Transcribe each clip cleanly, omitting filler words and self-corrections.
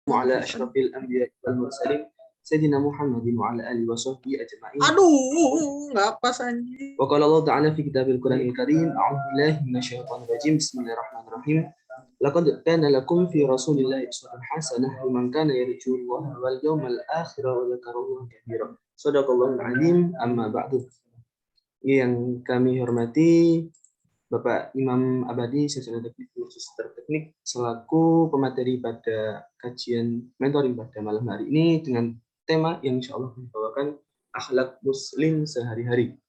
وعلى أشرف الأنبياء والمرسلين سيدنا محمد وعلى آله وصحبه أجمعين. Aduh, nggak pas anjing. وقال الله تعالى في كتاب القرآن الكريم أعوذ بالله من الشيطان الرجيم بسم الله الرحمن الرحيم لقد كان لكم في رسول الله أسوة حسنة لمن كان يرجو الله واليوم الآخر وذكر الله كثيرا. صدق الله العظيم. أما بعد. Yang kami hormati Bapak Imam Abadi, Sarjana Teknik Magister Teknik, selaku pemateri pada kajian mentoring pada malam hari ini dengan tema yang insya Allah membawakan akhlak muslim sehari-hari.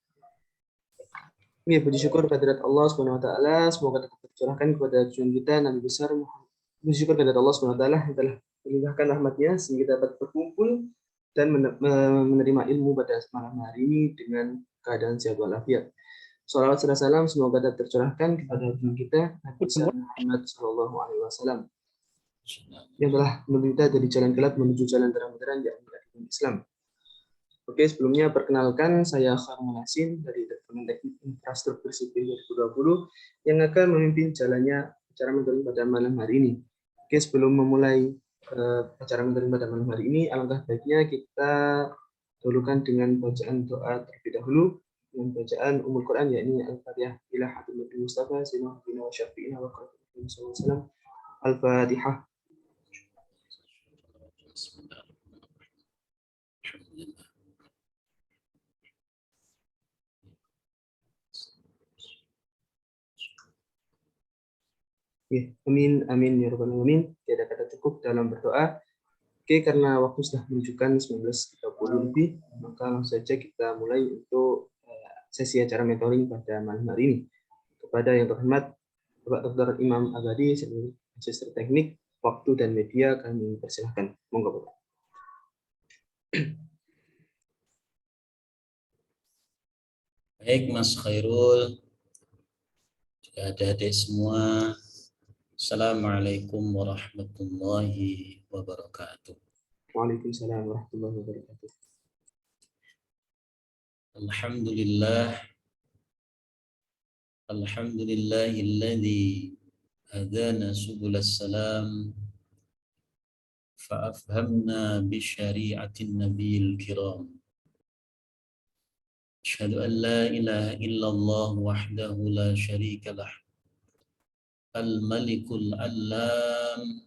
Ya, puji syukur kehadirat Allah Subhanahu wa taala, semoga tetap tercurahkan kepada junjungan kita Nabi besar Muhammad. Puji syukur kehadirat Allah Subhanahu wa taala yang telah melimpahkan rahmatnya sehingga dapat berkumpul dan menerima ilmu pada malam hari ini dengan keadaan sehat walafiat. Salawat serta salam semoga dapat tercurahkan kepada junjungan kita Nabi besar Muhammad Shallallahu Alaihi Wasallam yang telah menuntun kita dari jalan gelap menuju jalan terang-terang yang menjadi Islam. Oke, sebelumnya perkenalkan saya Kharul Nasin dari Departemen Teknik Infrastruktur Sipil 2020 yang akan memimpin jalannya acara mentoring pada malam hari ini. Oke, sebelum memulai acara mentoring pada malam hari ini, alangkah baiknya kita dahulukan dengan bacaan doa terlebih dahulu. Dengan bacaan Ummul Quran, yakni Al-Fatihah ila hadratin Nabi Mustafa sayyidina wa syafi'ina wa qatilina sallallahu alaihi wasallam. Al-Fatihah. Amin amin ya rabbal alamin. Tiada kata cukup dalam berdoa. Oke, karena waktu sudah menunjukkan 19.30 lebih, maka langsung saja kita mulai untuk sesi acara mentoring pada malam hari ini. Kepada yang terhormat Bapak Dr. Imam Abadi, Magister Teknik, Waktu dan Media, kami persilahkan. Monggo Bapak. Baik Mas Khairul, juga adik-adik semua, Assalamualaikum warahmatullahi wabarakatuh. Waalaikumsalam warahmatullahi wabarakatuh. Alhamdulillahilladzi hadana subulas salam fa'afhamna bi syari'atin nabiyil kiram. Asyhadu an la ilaha illallah wahdahu la syarika lah. Al-Malikul Allam.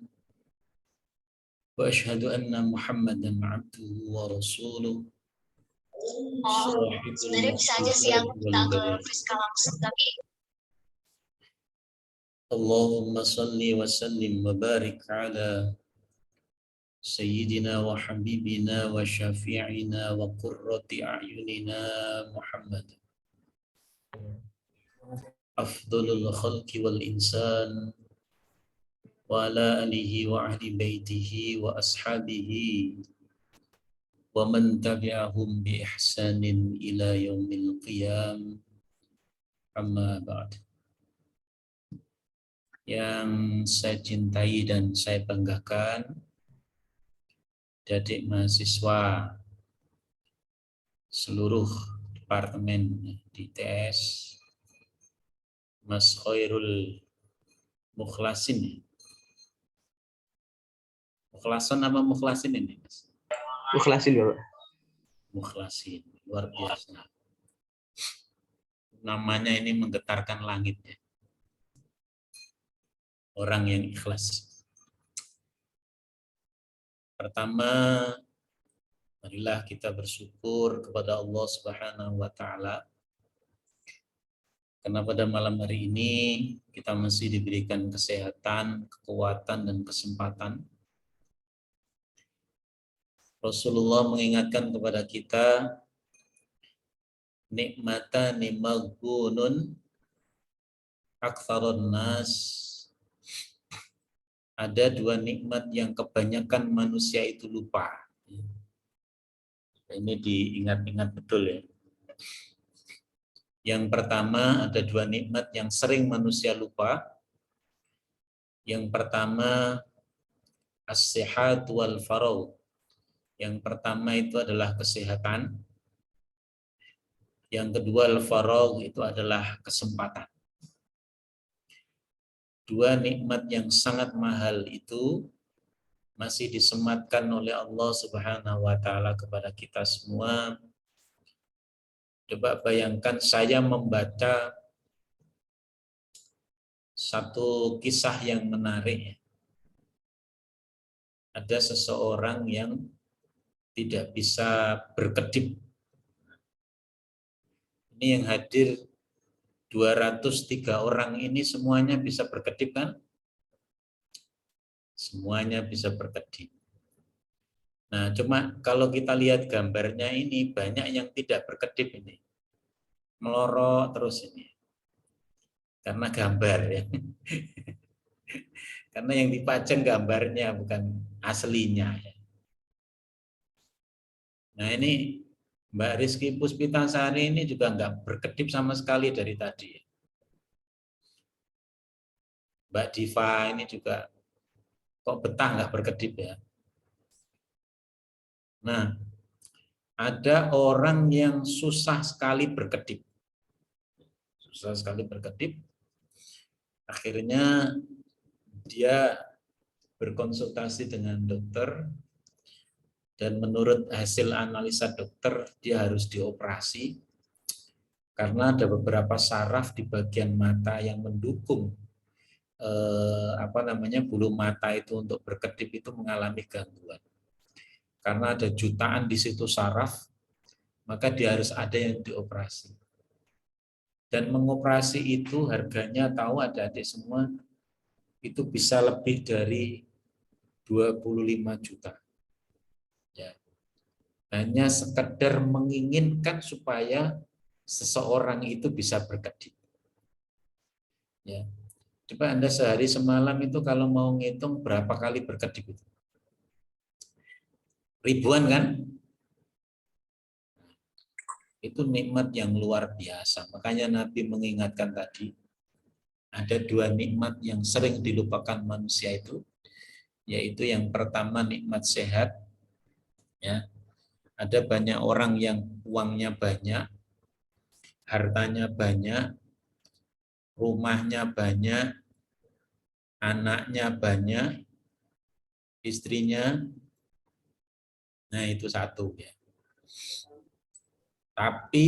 Wa asyhadu anna Muhammadan abduhu wa rasuluh. Sebenarnya bisa aja sih aku minta ke Friska langsung, tapi Allahumma salli wa sallim wa barik ala Sayyidina wa Habibina wa Syafi'ina wa Qurrati a'yunina Muhammad Afdalul khalqi wal insan wa ala alihi wa ahli baitihi wa ashabihi wa man tabi'ahum bi ihsanin ila yaumil qiyam. Amma ba'd. Yang saya cintai dan saya banggakan, adik mahasiswa seluruh departemen di ITS, Mas Khairul Mukhlasin. Mukhlasan apa Mukhlasin ini, Mas? Mukhlasin, Bapak. Mukhlasin, luar biasa. Namanya ini menggetarkan langit ya. Orang yang ikhlas. Pertama, marilah kita bersyukur kepada Allah Subhanahu wa taala karena pada malam hari ini kita masih diberikan kesehatan, kekuatan dan kesempatan. Rasulullah mengingatkan kepada kita, nikmatani maghbunun aktsarun nas. Ada dua nikmat yang kebanyakan manusia itu lupa. Ini diingat-ingat betul ya. Yang pertama, ada dua nikmat yang sering manusia lupa. Yang pertama, as-sihat wal faragh. Yang pertama itu adalah kesehatan. Yang kedua, al-faragh itu adalah kesempatan. Dua nikmat yang sangat mahal itu masih disematkan oleh Allah Subhanahu wa taala kepada kita semua. Coba bayangkan saya membaca satu kisah yang menarik. Ada seseorang yang tidak bisa berkedip. Ini yang hadir 203 orang ini semuanya bisa berkedip kan? Semuanya bisa berkedip. Nah, cuma kalau kita lihat gambarnya ini banyak yang tidak berkedip ini. Melorot terus ini. Karena gambar ya. Karena yang dipajang gambarnya bukan aslinya. Nah ini Mbak Rizky Puspitasari ini juga nggak berkedip sama sekali dari tadi. Mbak Diva ini juga kok betah nggak berkedip ya. Nah, ada orang yang susah sekali berkedip. Susah sekali berkedip. Akhirnya dia berkonsultasi dengan dokter dan menurut hasil analisa dokter dia harus dioperasi karena ada beberapa saraf di bagian mata yang mendukung bulu mata itu untuk berkedip itu mengalami gangguan. Karena ada jutaan di situ saraf, maka dia harus ada yang dioperasi. Dan mengoperasi itu harganya tahu adik-adik semua itu bisa lebih dari 25 juta. Ya. Hanya sekedar menginginkan supaya seseorang itu bisa berkedip. Ya. Coba Anda sehari semalam itu kalau mau ngitung berapa kali berkedip itu? Ribuan kan? Itu nikmat yang luar biasa. Makanya Nabi mengingatkan tadi, ada dua nikmat yang sering dilupakan manusia itu, yaitu yang pertama nikmat sehat. Ya. Ada banyak orang yang uangnya banyak, hartanya banyak, rumahnya banyak, anaknya banyak, istrinya, nah itu satu ya. Tapi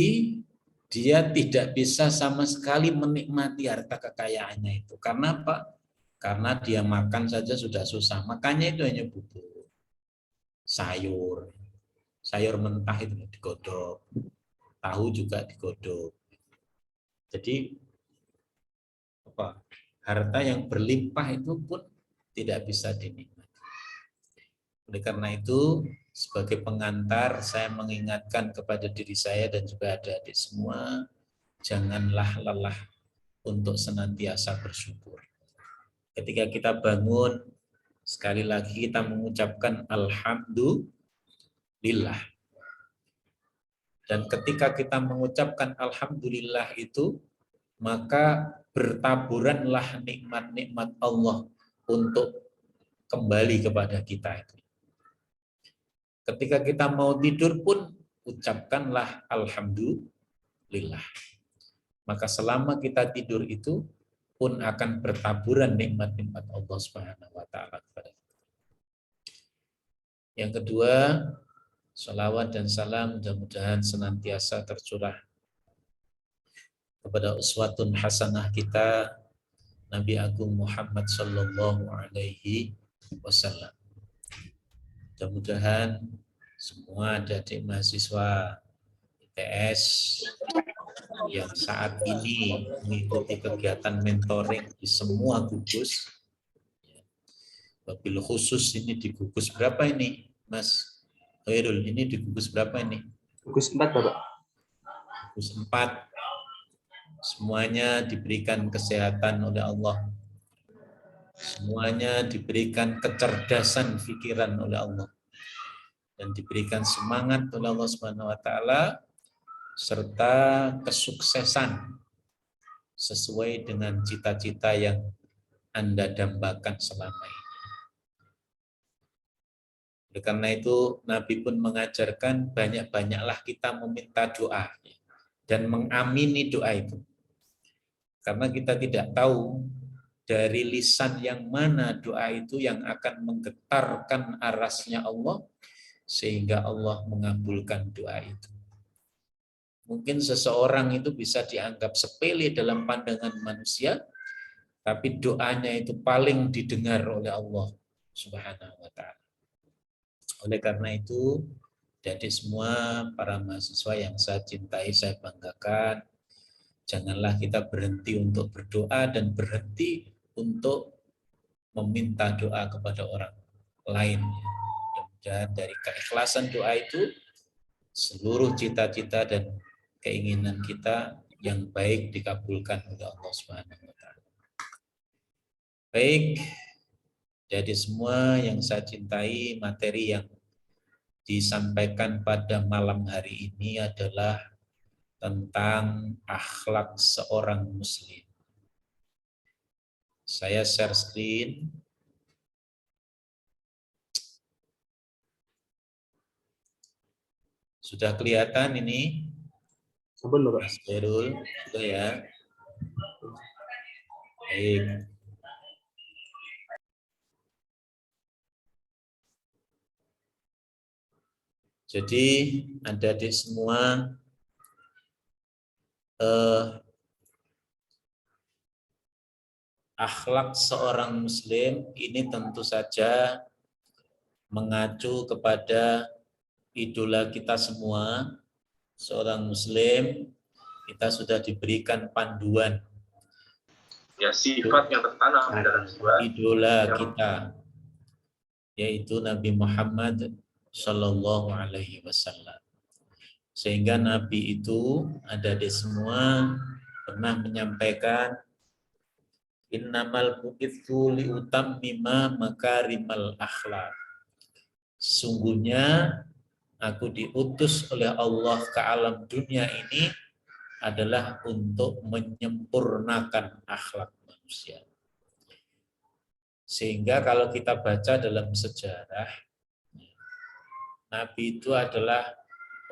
dia tidak bisa sama sekali menikmati harta kekayaannya itu. Karena apa? Karena dia makan saja sudah susah. Makanya itu hanya bubur, sayur, sayur mentah itu digodok, tahu juga digodok. Jadi apa? Harta yang berlimpah itu pun tidak bisa dinikmati. Oleh karena itu, sebagai pengantar, saya mengingatkan kepada diri saya dan juga adik-adik semua, janganlah lelah untuk senantiasa bersyukur. Ketika kita bangun, sekali lagi kita mengucapkan Alhamdulillah. Dan ketika kita mengucapkan Alhamdulillah itu, maka bertaburanlah nikmat-nikmat Allah untuk kembali kepada kita itu. Ketika kita mau tidur pun, ucapkanlah Alhamdulillah. Maka selama kita tidur itu pun akan bertaburan nikmat-nikmat Allah Subhanahu wa taala kepada kita. Yang kedua, salawat dan salam mudah-mudahan senantiasa tercurah kepada uswatun hasanah kita Nabi Agung Muhammad sallallahu alaihi wasallam. Mudah-mudahan semua adik-adik mahasiswa ITS yang saat ini mengikuti kegiatan mentoring di semua gugus, wabil khusus ini di gugus berapa ini, Mas Khairul? Ini di gugus berapa ini? Gugus 4, Bapak. Gugus 4. Semuanya diberikan kesehatan oleh Allah. Semuanya diberikan kecerdasan pikiran oleh Allah. Dan diberikan semangat oleh Allah Subhanahu wa taala serta kesuksesan sesuai dengan cita-cita yang Anda dambakan selama ini. Oleh karena itu Nabi pun mengajarkan banyak-banyaklah kita meminta doa dan mengamini doa itu. Karena kita tidak tahu dari lisan yang mana doa itu yang akan menggetarkan arasnya Allah sehingga Allah mengabulkan doa itu. Mungkin seseorang itu bisa dianggap sepele dalam pandangan manusia, tapi doanya itu paling didengar oleh Allah Subhanahu wa taala. Oleh karena itu, jadi semua para mahasiswa yang saya cintai, saya banggakan, janganlah kita berhenti untuk berdoa dan berhenti untuk meminta doa kepada orang lain. Dan dari keikhlasan doa itu, seluruh cita-cita dan keinginan kita yang baik dikabulkan oleh Allah Subhanahu wa taala. Baik, jadi semua yang saya cintai, materi yang disampaikan pada malam hari ini adalah tentang akhlak seorang muslim. Saya share screen. Sudah kelihatan ini? Sebentar. Mas Berul, sudah ya. Baik. Jadi ada di semua akhlak seorang muslim ini tentu saja mengacu kepada idola kita semua. Seorang muslim, kita sudah diberikan panduan. Ya, sifat yang tertanam dalam jiwa idola kita, yaitu Nabi Muhammad Sallallahu Alaihi Wasallam. Sehingga Nabi itu ada di semua pernah menyampaikan, innamal bu'itsu liutammima makarimal akhlak. Sungguhnya aku diutus oleh Allah ke alam dunia ini adalah untuk menyempurnakan akhlak manusia. Sehingga kalau kita baca dalam sejarah, Nabi itu adalah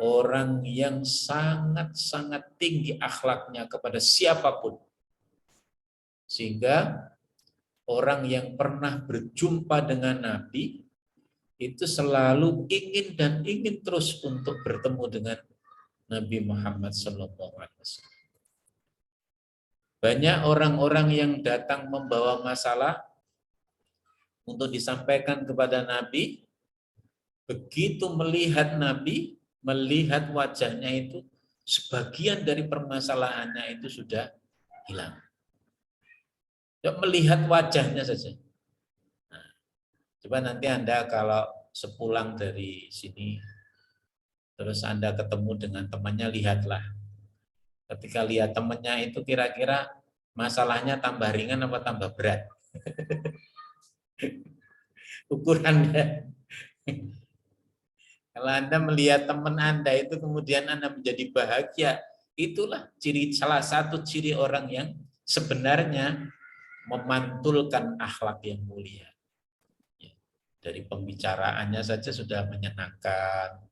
orang yang sangat-sangat tinggi akhlaknya kepada siapapun. Sehingga orang yang pernah berjumpa dengan Nabi itu selalu ingin dan ingin terus untuk bertemu dengan Nabi Muhammad SAW. Banyak orang-orang yang datang membawa masalah untuk disampaikan kepada Nabi, begitu melihat Nabi, melihat wajahnya itu, sebagian dari permasalahannya itu sudah hilang. Melihat wajahnya saja. Nah, coba nanti Anda kalau sepulang dari sini, terus Anda ketemu dengan temannya, lihatlah. Ketika lihat temannya itu kira-kira masalahnya tambah ringan apa tambah berat? Ukurannya. Kalau Anda melihat teman Anda itu kemudian Anda menjadi bahagia, itulah salah satu ciri orang yang sebenarnya memantulkan akhlak yang mulia. Dari pembicaraannya saja sudah menyenangkan,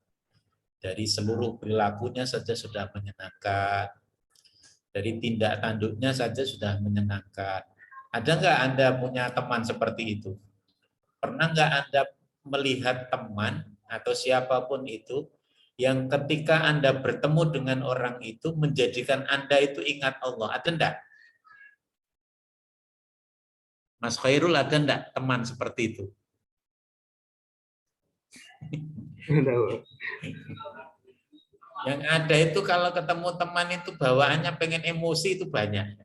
dari seluruh perilakunya saja sudah menyenangkan, dari tindak tanduknya saja sudah menyenangkan. Ada nggak Anda punya teman seperti itu? Pernah nggak Anda melihat teman atau siapapun itu yang ketika Anda bertemu dengan orang itu menjadikan Anda itu ingat Allah? Ada enggak? Mas Khairul, ada enggak teman seperti itu? Yang ada itu kalau ketemu teman itu bawaannya pengen emosi itu banyak.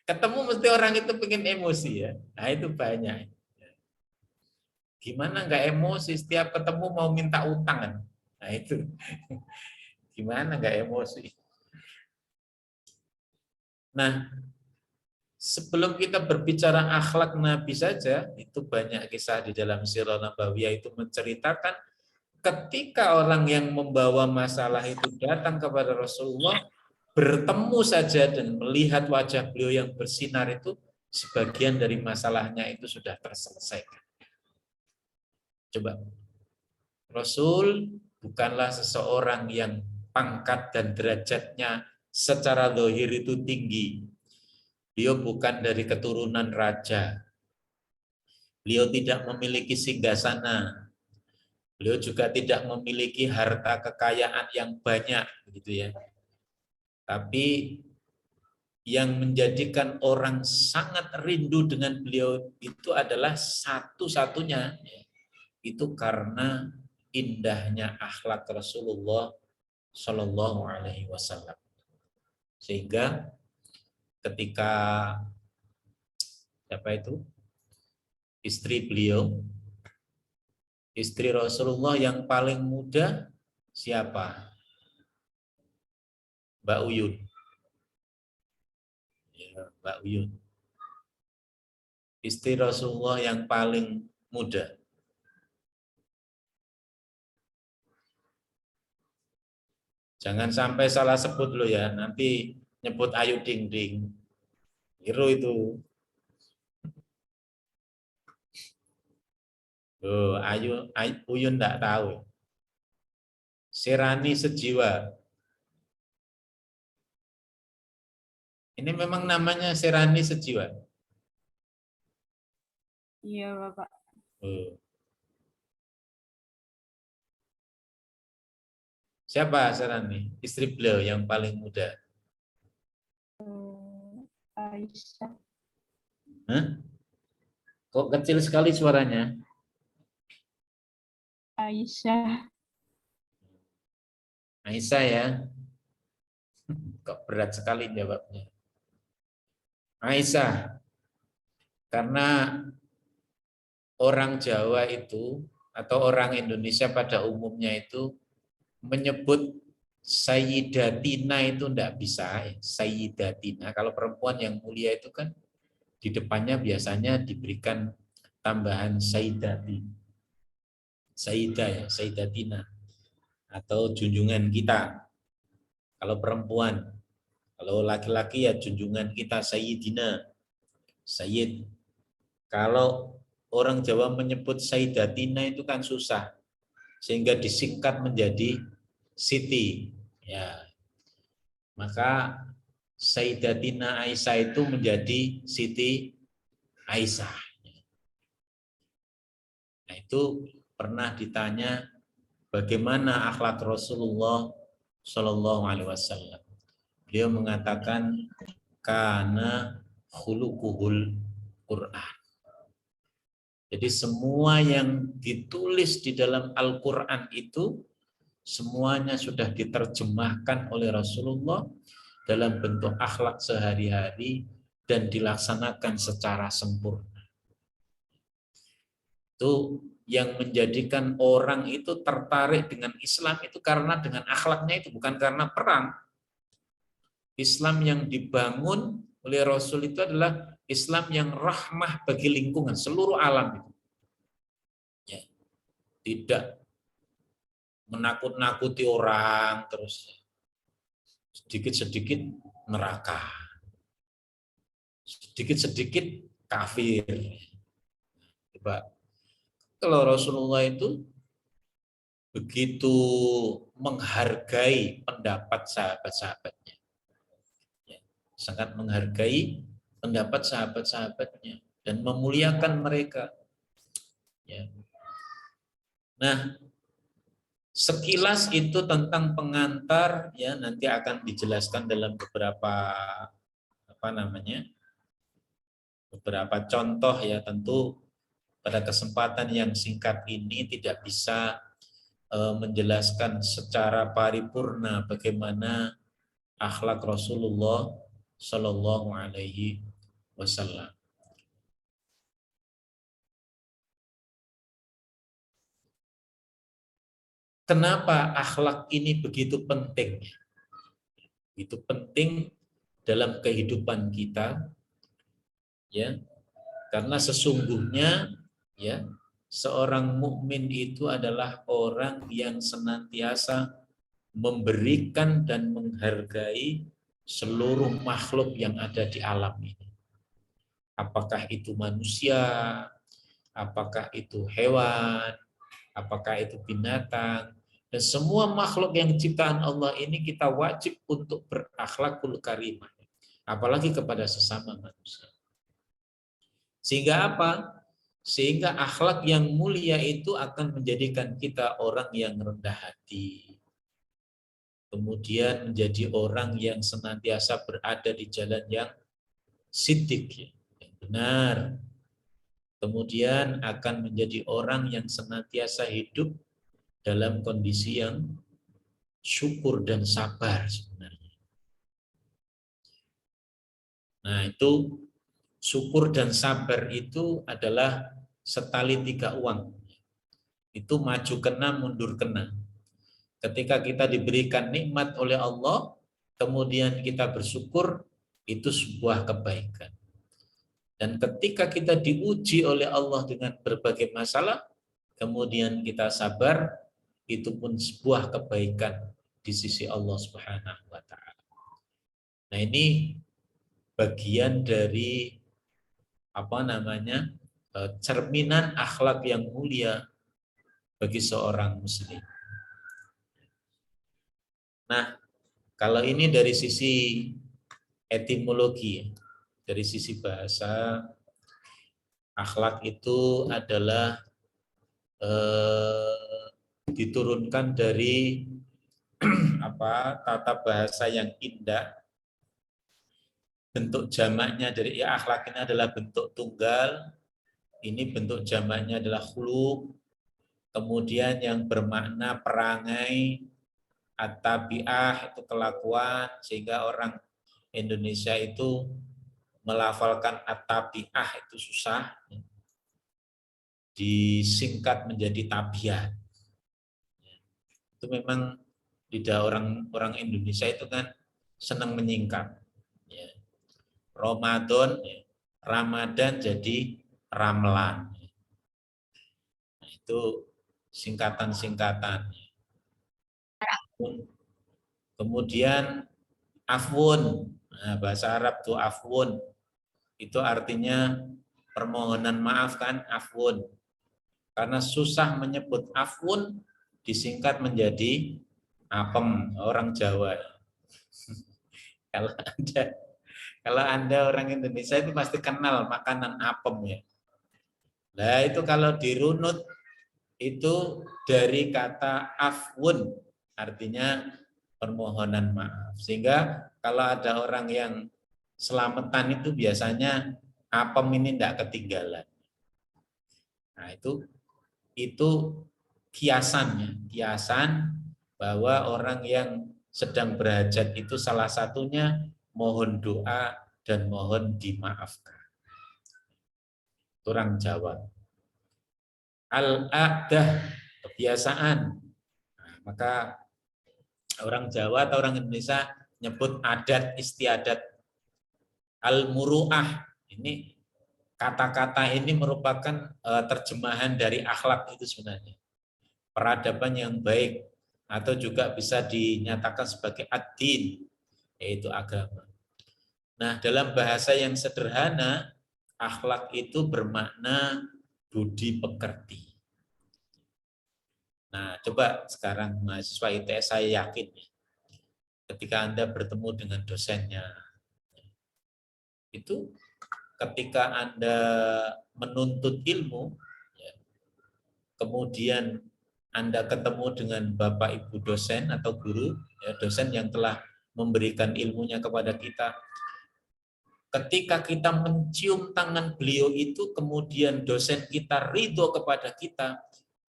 Ketemu mesti orang itu pengen emosi ya. Nah itu banyak. Gimana nggak emosi setiap ketemu mau minta utang kan? Nah itu gimana nggak emosi? Nah sebelum kita berbicara akhlak Nabi saja, itu banyak kisah di dalam Sirah Nabawiyah itu menceritakan ketika orang yang membawa masalah itu datang kepada Rasulullah, bertemu saja dan melihat wajah beliau yang bersinar itu, sebagian dari masalahnya itu sudah terselesaikan. Coba, Rasul bukanlah seseorang yang pangkat dan derajatnya secara zahir itu tinggi. Beliau bukan dari keturunan raja. Beliau tidak memiliki singgasana. Beliau juga tidak memiliki harta kekayaan yang banyak, gitu ya. Tapi yang menjadikan orang sangat rindu dengan beliau itu adalah satu-satunya, itu karena indahnya akhlak Rasulullah Shallallahu Alaihi Wasallam. Sehingga ketika istri beliau, istri Rasulullah yang paling muda siapa? Mbak Uyun. Ya, Mbak Uyun. Istri Rasulullah yang paling muda. Jangan sampai salah sebut lo ya, nanti nyebut Ayu Ding Ding. Hero itu. Oh, Uyun enggak tahu. Sirani Sejiwa. Ini memang namanya Sirani Sejiwa. Iya, Bapak. Oh. Siapa Sirani? Istri beliau yang paling muda. Aisyah. Hah? Kok kecil sekali suaranya? Aisyah. Aisyah ya. Kok berat sekali jawabnya. Aisyah. Karena orang Jawa itu atau orang Indonesia pada umumnya itu menyebut Sayyidatina itu enggak bisa. Sayyidatina. Kalau perempuan yang mulia itu kan di depannya biasanya diberikan tambahan Sayyidati. Sayyidah ya, Sayyidatina. Atau junjungan kita. Kalau perempuan. Kalau laki-laki ya junjungan kita Sayyidina. Sayyid. Kalau orang Jawa menyebut Sayyidatina itu kan susah. Sehingga disingkat menjadi Siti. Ya. Maka Sayyidatina Aisyah itu menjadi Siti Aisyah. Nah, itu pernah ditanya bagaimana akhlak Rasulullah Shallallahu Alaihi Wasallam. Beliau mengatakan kana khuluquhul Quran. Jadi semua yang ditulis di dalam Al-Quran itu semuanya sudah diterjemahkan oleh Rasulullah dalam bentuk akhlak sehari-hari dan dilaksanakan secara sempurna. Itu yang menjadikan orang itu tertarik dengan Islam itu karena dengan akhlaknya itu, bukan karena perang. Islam yang dibangun oleh Rasul itu adalah Islam yang rahmah bagi lingkungan, seluruh alam itu. Ya. Tidak menakut-nakuti orang, terus sedikit-sedikit neraka. Sedikit-sedikit kafir. Coba. Kalau Rasulullah itu begitu menghargai pendapat sahabat-sahabatnya. Ya, sangat menghargai pendapat sahabat-sahabatnya dan memuliakan mereka. Ya. Nah, sekilas itu tentang pengantar ya, nanti akan dijelaskan dalam beberapa beberapa contoh ya. Tentu pada kesempatan yang singkat ini tidak bisa menjelaskan secara paripurna bagaimana akhlak Rasulullah Shallallahu Alaihi Wasallam. Kenapa akhlak ini begitu penting? Itu penting dalam kehidupan kita, ya, karena sesungguhnya ya, seorang mukmin itu adalah orang yang senantiasa memberikan dan menghargai seluruh makhluk yang ada di alam ini. Apakah itu manusia, apakah itu hewan, apakah itu binatang, dan semua makhluk yang ciptaan Allah ini kita wajib untuk berakhlakul karimah. apalagi kepada sesama manusia. Sehingga apa? Sehingga akhlak yang mulia itu akan menjadikan kita orang yang rendah hati. Kemudian menjadi orang yang senantiasa berada di jalan yang siddiq, yang benar. Kemudian akan menjadi orang yang senantiasa hidup dalam kondisi yang syukur dan sabar sebenarnya. Nah, itu syukur dan sabar itu adalah setali tiga uang. Itu maju kena, mundur kena. Ketika kita diberikan nikmat oleh Allah, kemudian kita bersyukur, itu sebuah kebaikan. Dan ketika kita diuji oleh Allah dengan berbagai masalah, kemudian kita sabar, itu pun sebuah kebaikan di sisi Allah Subhanahu wa Ta'ala. Nah, ini bagian dari cerminan akhlak yang mulia bagi seorang muslim. Nah, kalau ini dari sisi etimologi, dari sisi bahasa, akhlak itu adalah diturunkan dari tata bahasa yang indah. Bentuk jamaknya dari akhlak ini adalah bentuk tunggal. Ini bentuk jamaknya adalah khuluq. Kemudian yang bermakna perangai, at-tabi'ah itu kelakuan, sehingga orang Indonesia itu melafalkan at-tabi'ah itu susah. Disingkat menjadi tabiat. Itu memang lidah orang Indonesia itu kan senang menyingkat. Ramadan jadi Ramlan. Nah, itu singkatan-singkatan. Kemudian afwun, nah, bahasa Arab tuh afwun, itu artinya permohonan maaf kan, afwun. Karena susah menyebut afwun, disingkat menjadi apem, orang Jawa. Kalau Anda orang Indonesia itu pasti kenal makanan apem ya. Nah, itu kalau dirunut itu dari kata afwun, artinya permohonan maaf. Sehingga kalau ada orang yang selamatan itu biasanya apem ini tidak ketinggalan. Nah, itu kiasannya, kiasan bahwa orang yang sedang berhajat itu salah satunya mohon doa dan mohon dimaafkan. Orang Jawa. Al-adah, kebiasaan. Nah, maka orang Jawa atau orang Indonesia nyebut adat istiadat. Al-muru'ah, ini kata-kata ini merupakan terjemahan dari akhlak itu sebenarnya. Peradaban yang baik, atau juga bisa dinyatakan sebagai ad-din, yaitu agama. Nah, dalam bahasa yang sederhana, akhlak itu bermakna budi pekerti. Nah, coba sekarang mahasiswa ITS saya yakin, ketika Anda bertemu dengan dosennya, itu ketika Anda menuntut ilmu, kemudian Anda ketemu dengan Bapak Ibu dosen atau guru, dosen yang telah memberikan ilmunya kepada kita. Ketika kita mencium tangan beliau itu, kemudian dosen kita ridho kepada kita,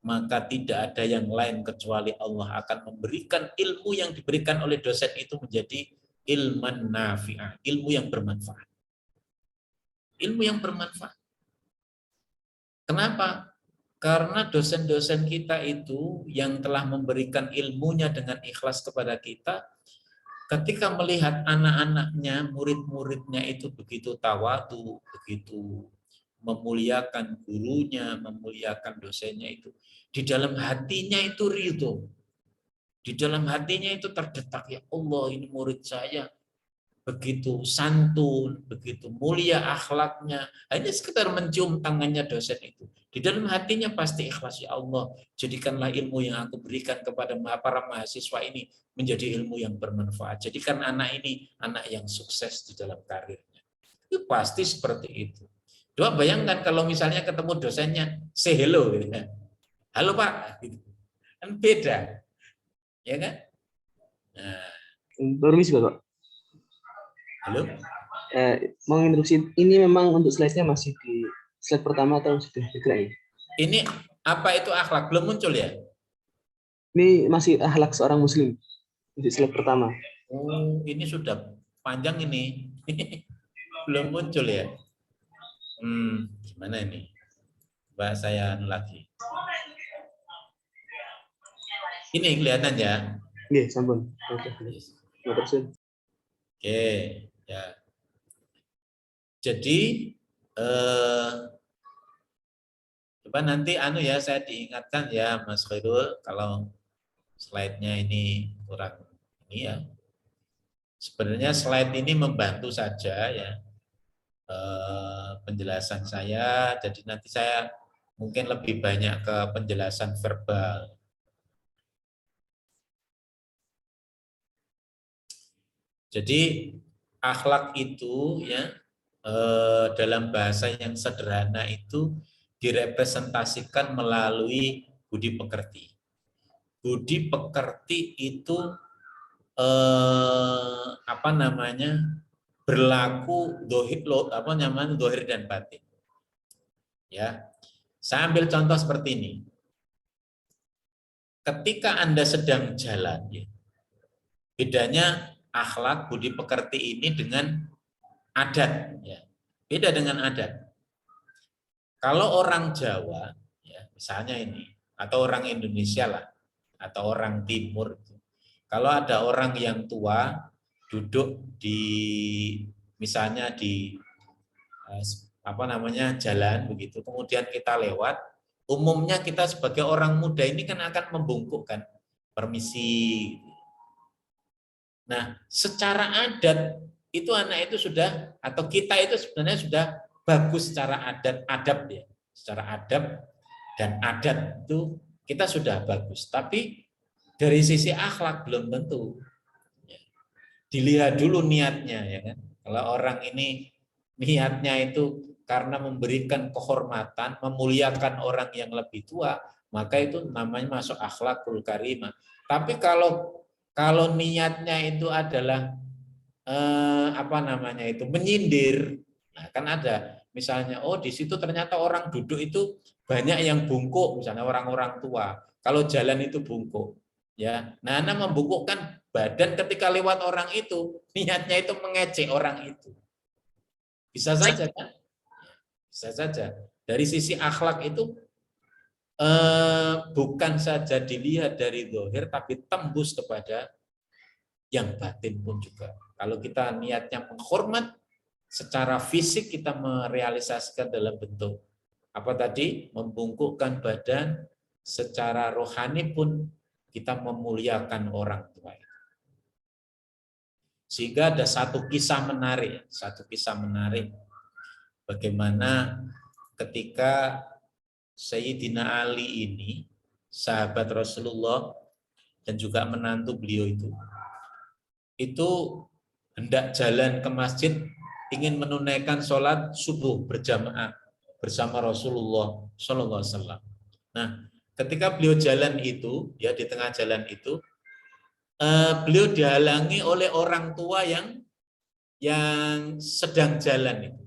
maka tidak ada yang lain kecuali Allah akan memberikan ilmu yang diberikan oleh dosen itu menjadi ilman nafi'ah, ilmu yang bermanfaat. Ilmu yang bermanfaat. Kenapa? Karena dosen-dosen kita itu yang telah memberikan ilmunya dengan ikhlas kepada kita, ketika melihat anak-anaknya, murid-muridnya itu begitu tawadu, begitu memuliakan gurunya, memuliakan dosennya itu, di dalam hatinya itu ridho. Di dalam hatinya itu terdetak, ya Allah, ini murid saya begitu santun, begitu mulia akhlaknya. Hanya sekedar mencium tangannya dosen itu, Di dalam hatinya pasti ikhlas, ya Allah, jadikanlah ilmu yang aku berikan kepada para mahasiswa ini menjadi ilmu yang bermanfaat. Jadikan anak ini anak yang sukses di dalam karirnya. Itu pasti seperti itu. Coba bayangkan kalau misalnya ketemu dosennya, say hello, gitu kan. Halo Pak, gitu. Kan beda, ya kan? Nah, Permisi Bapak. halo. Mau instruksi ini memang untuk slide-nya masih di slide pertama atau sudah digerak ya? Ini apa itu akhlak? Belum muncul ya? Ini masih akhlak seorang muslim di slide pertama. Oh, ini sudah panjang ini. Belum muncul ya? Gimana ini? Mbak saya lagi. Ini kelihatan ya? Iya, sampun. Oke. Oke, ya. Jadi coba nanti ya saya diingatkan ya Mas Khairul kalau slide-nya ini kurang ini ya. Sebenarnya slide ini membantu saja ya penjelasan saya. Jadi nanti saya mungkin lebih banyak ke penjelasan verbal. Jadi akhlak itu ya dalam bahasa yang sederhana itu direpresentasikan melalui budi pekerti. Budi pekerti itu berlaku dohir dan batin. Ya, saya ambil contoh seperti ini. Ketika Anda sedang jalan, ya, bedanya akhlak budi pekerti ini dengan adat, ya. Beda dengan adat. Kalau orang Jawa, ya, misalnya ini, atau orang Indonesia lah, atau orang Timur, kalau ada orang yang tua duduk di misalnya di jalan begitu, kemudian kita lewat, umumnya kita sebagai orang muda ini kan akan membungkukkan, permisi. Nah, secara adat itu anak itu sudah, atau kita itu sebenarnya sudah bagus secara adab ya, secara adab dan adat itu kita sudah bagus. Tapi dari sisi akhlak belum tentu. Dilihat dulu niatnya ya kan. Kalau orang ini niatnya itu karena memberikan kehormatan, memuliakan orang yang lebih tua, maka itu namanya masuk akhlakul karimah. Tapi kalau niatnya itu adalah menyindir, nah kan ada misalnya, oh di situ ternyata orang duduk itu banyak yang bungkuk, misalnya orang-orang tua. Kalau jalan itu bungkuk, ya. Nah, Anda membungkukkan badan ketika lewat orang itu, niatnya itu mengejek orang itu. Bisa saja kan? Bisa saja. Dari sisi akhlak itu bukan saja dilihat dari zahir, tapi tembus kepada yang batin pun juga. Kalau kita niatnya menghormat, secara fisik kita merealisasikan dalam bentuk apa tadi, membungkukkan badan, secara rohani pun kita memuliakan orang tua. Sehingga ada satu kisah menarik bagaimana ketika Sayyidina Ali ini, sahabat Rasulullah dan juga menantu beliau itu hendak jalan ke masjid, ingin menunaikan sholat subuh berjamaah bersama Rasulullah SAW. Nah, ketika beliau jalan itu, ya di tengah jalan itu, beliau dihalangi oleh orang tua yang sedang jalan itu,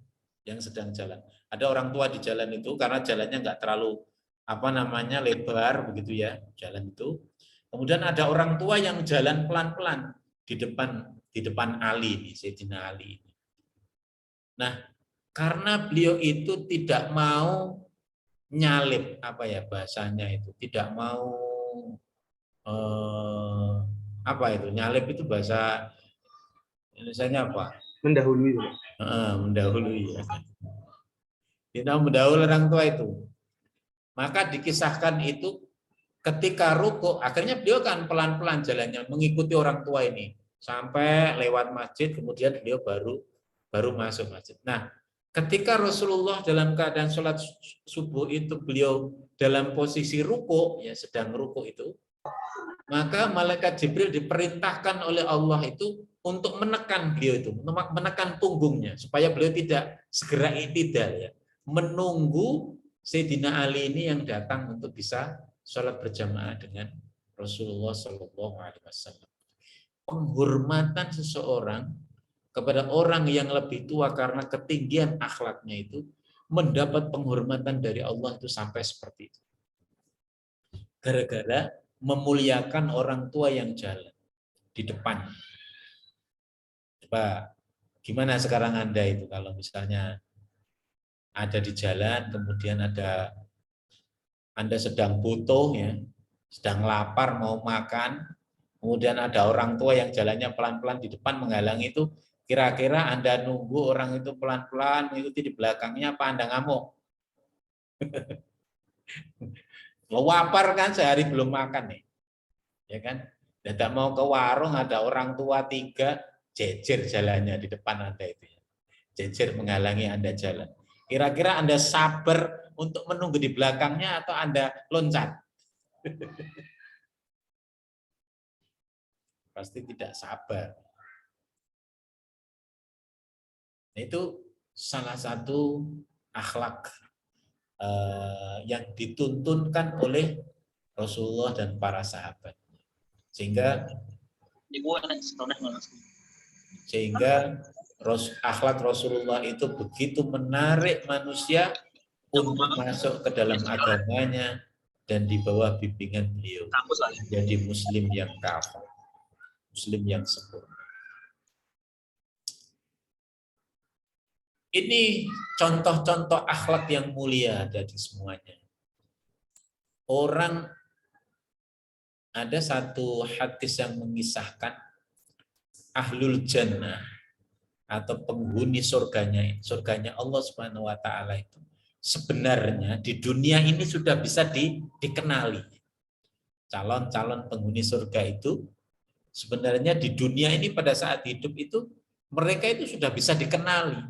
Ada orang tua di jalan itu karena jalannya nggak terlalu lebar begitu ya jalan itu. Kemudian ada orang tua yang jalan pelan-pelan di depan Ali ini, Sayyidina Ali ini. Nah, karena beliau itu tidak mau nyalip, bahasanya itu, tidak mau nyalip itu bahasa Indonesianya apa? Mendahului. Mendahului ya. Tidak mendahului orang tua itu. Maka dikisahkan itu ketika ruku, akhirnya beliau kan pelan-pelan jalannya mengikuti orang tua ini sampai lewat masjid, kemudian beliau baru masuk masjid. Nah, ketika Rasulullah dalam keadaan sholat subuh itu beliau dalam posisi ruku, ya sedang ruku itu, maka malaikat Jibril diperintahkan oleh Allah itu untuk menekan beliau itu, menekan punggungnya supaya beliau tidak segera i'tidal, ya, menunggu Sayyidina Ali ini yang datang untuk bisa sholat berjamaah dengan Rasulullah Shallallahu Alaihi Wasallam. Penghormatan seseorang kepada orang yang lebih tua karena ketinggian akhlaknya itu mendapat penghormatan dari Allah itu sampai seperti itu. Gara-gara memuliakan orang tua yang jalan di depan. Coba gimana sekarang Anda itu kalau misalnya ada di jalan, kemudian ada Anda sedang butuh, ya, sedang lapar mau makan, kemudian ada orang tua yang jalannya pelan-pelan di depan menghalangi itu, kira-kira Anda nunggu orang itu pelan-pelan mengikuti di belakangnya apa Anda ngamuk? Lapar kan, sehari belum makan nih, ya kan? Tidak mau ke warung, ada orang tua 3 jejer jalannya di depan Anda itu, ya. Jejer menghalangi Anda jalan. Kira-kira Anda sabar untuk menunggu di belakangnya atau Anda loncat? Pasti tidak sabar. Itu salah satu akhlak yang dituntunkan oleh Rasulullah dan para sahabat. Sehingga akhlak Rasulullah itu begitu menarik manusia untuk masuk ke dalam agamanya dan di bawah bimbingan beliau menjadi muslim yang kafah, muslim yang sempurna. Ini contoh-contoh akhlak yang mulia dari semuanya. Ada satu hadis yang mengisahkan ahlul jannah atau penghuni surganya Allah Subhanahu wa taala itu sebenarnya di dunia ini sudah bisa dikenali. Calon-calon penghuni surga itu sebenarnya di dunia ini pada saat hidup itu mereka itu sudah bisa dikenali.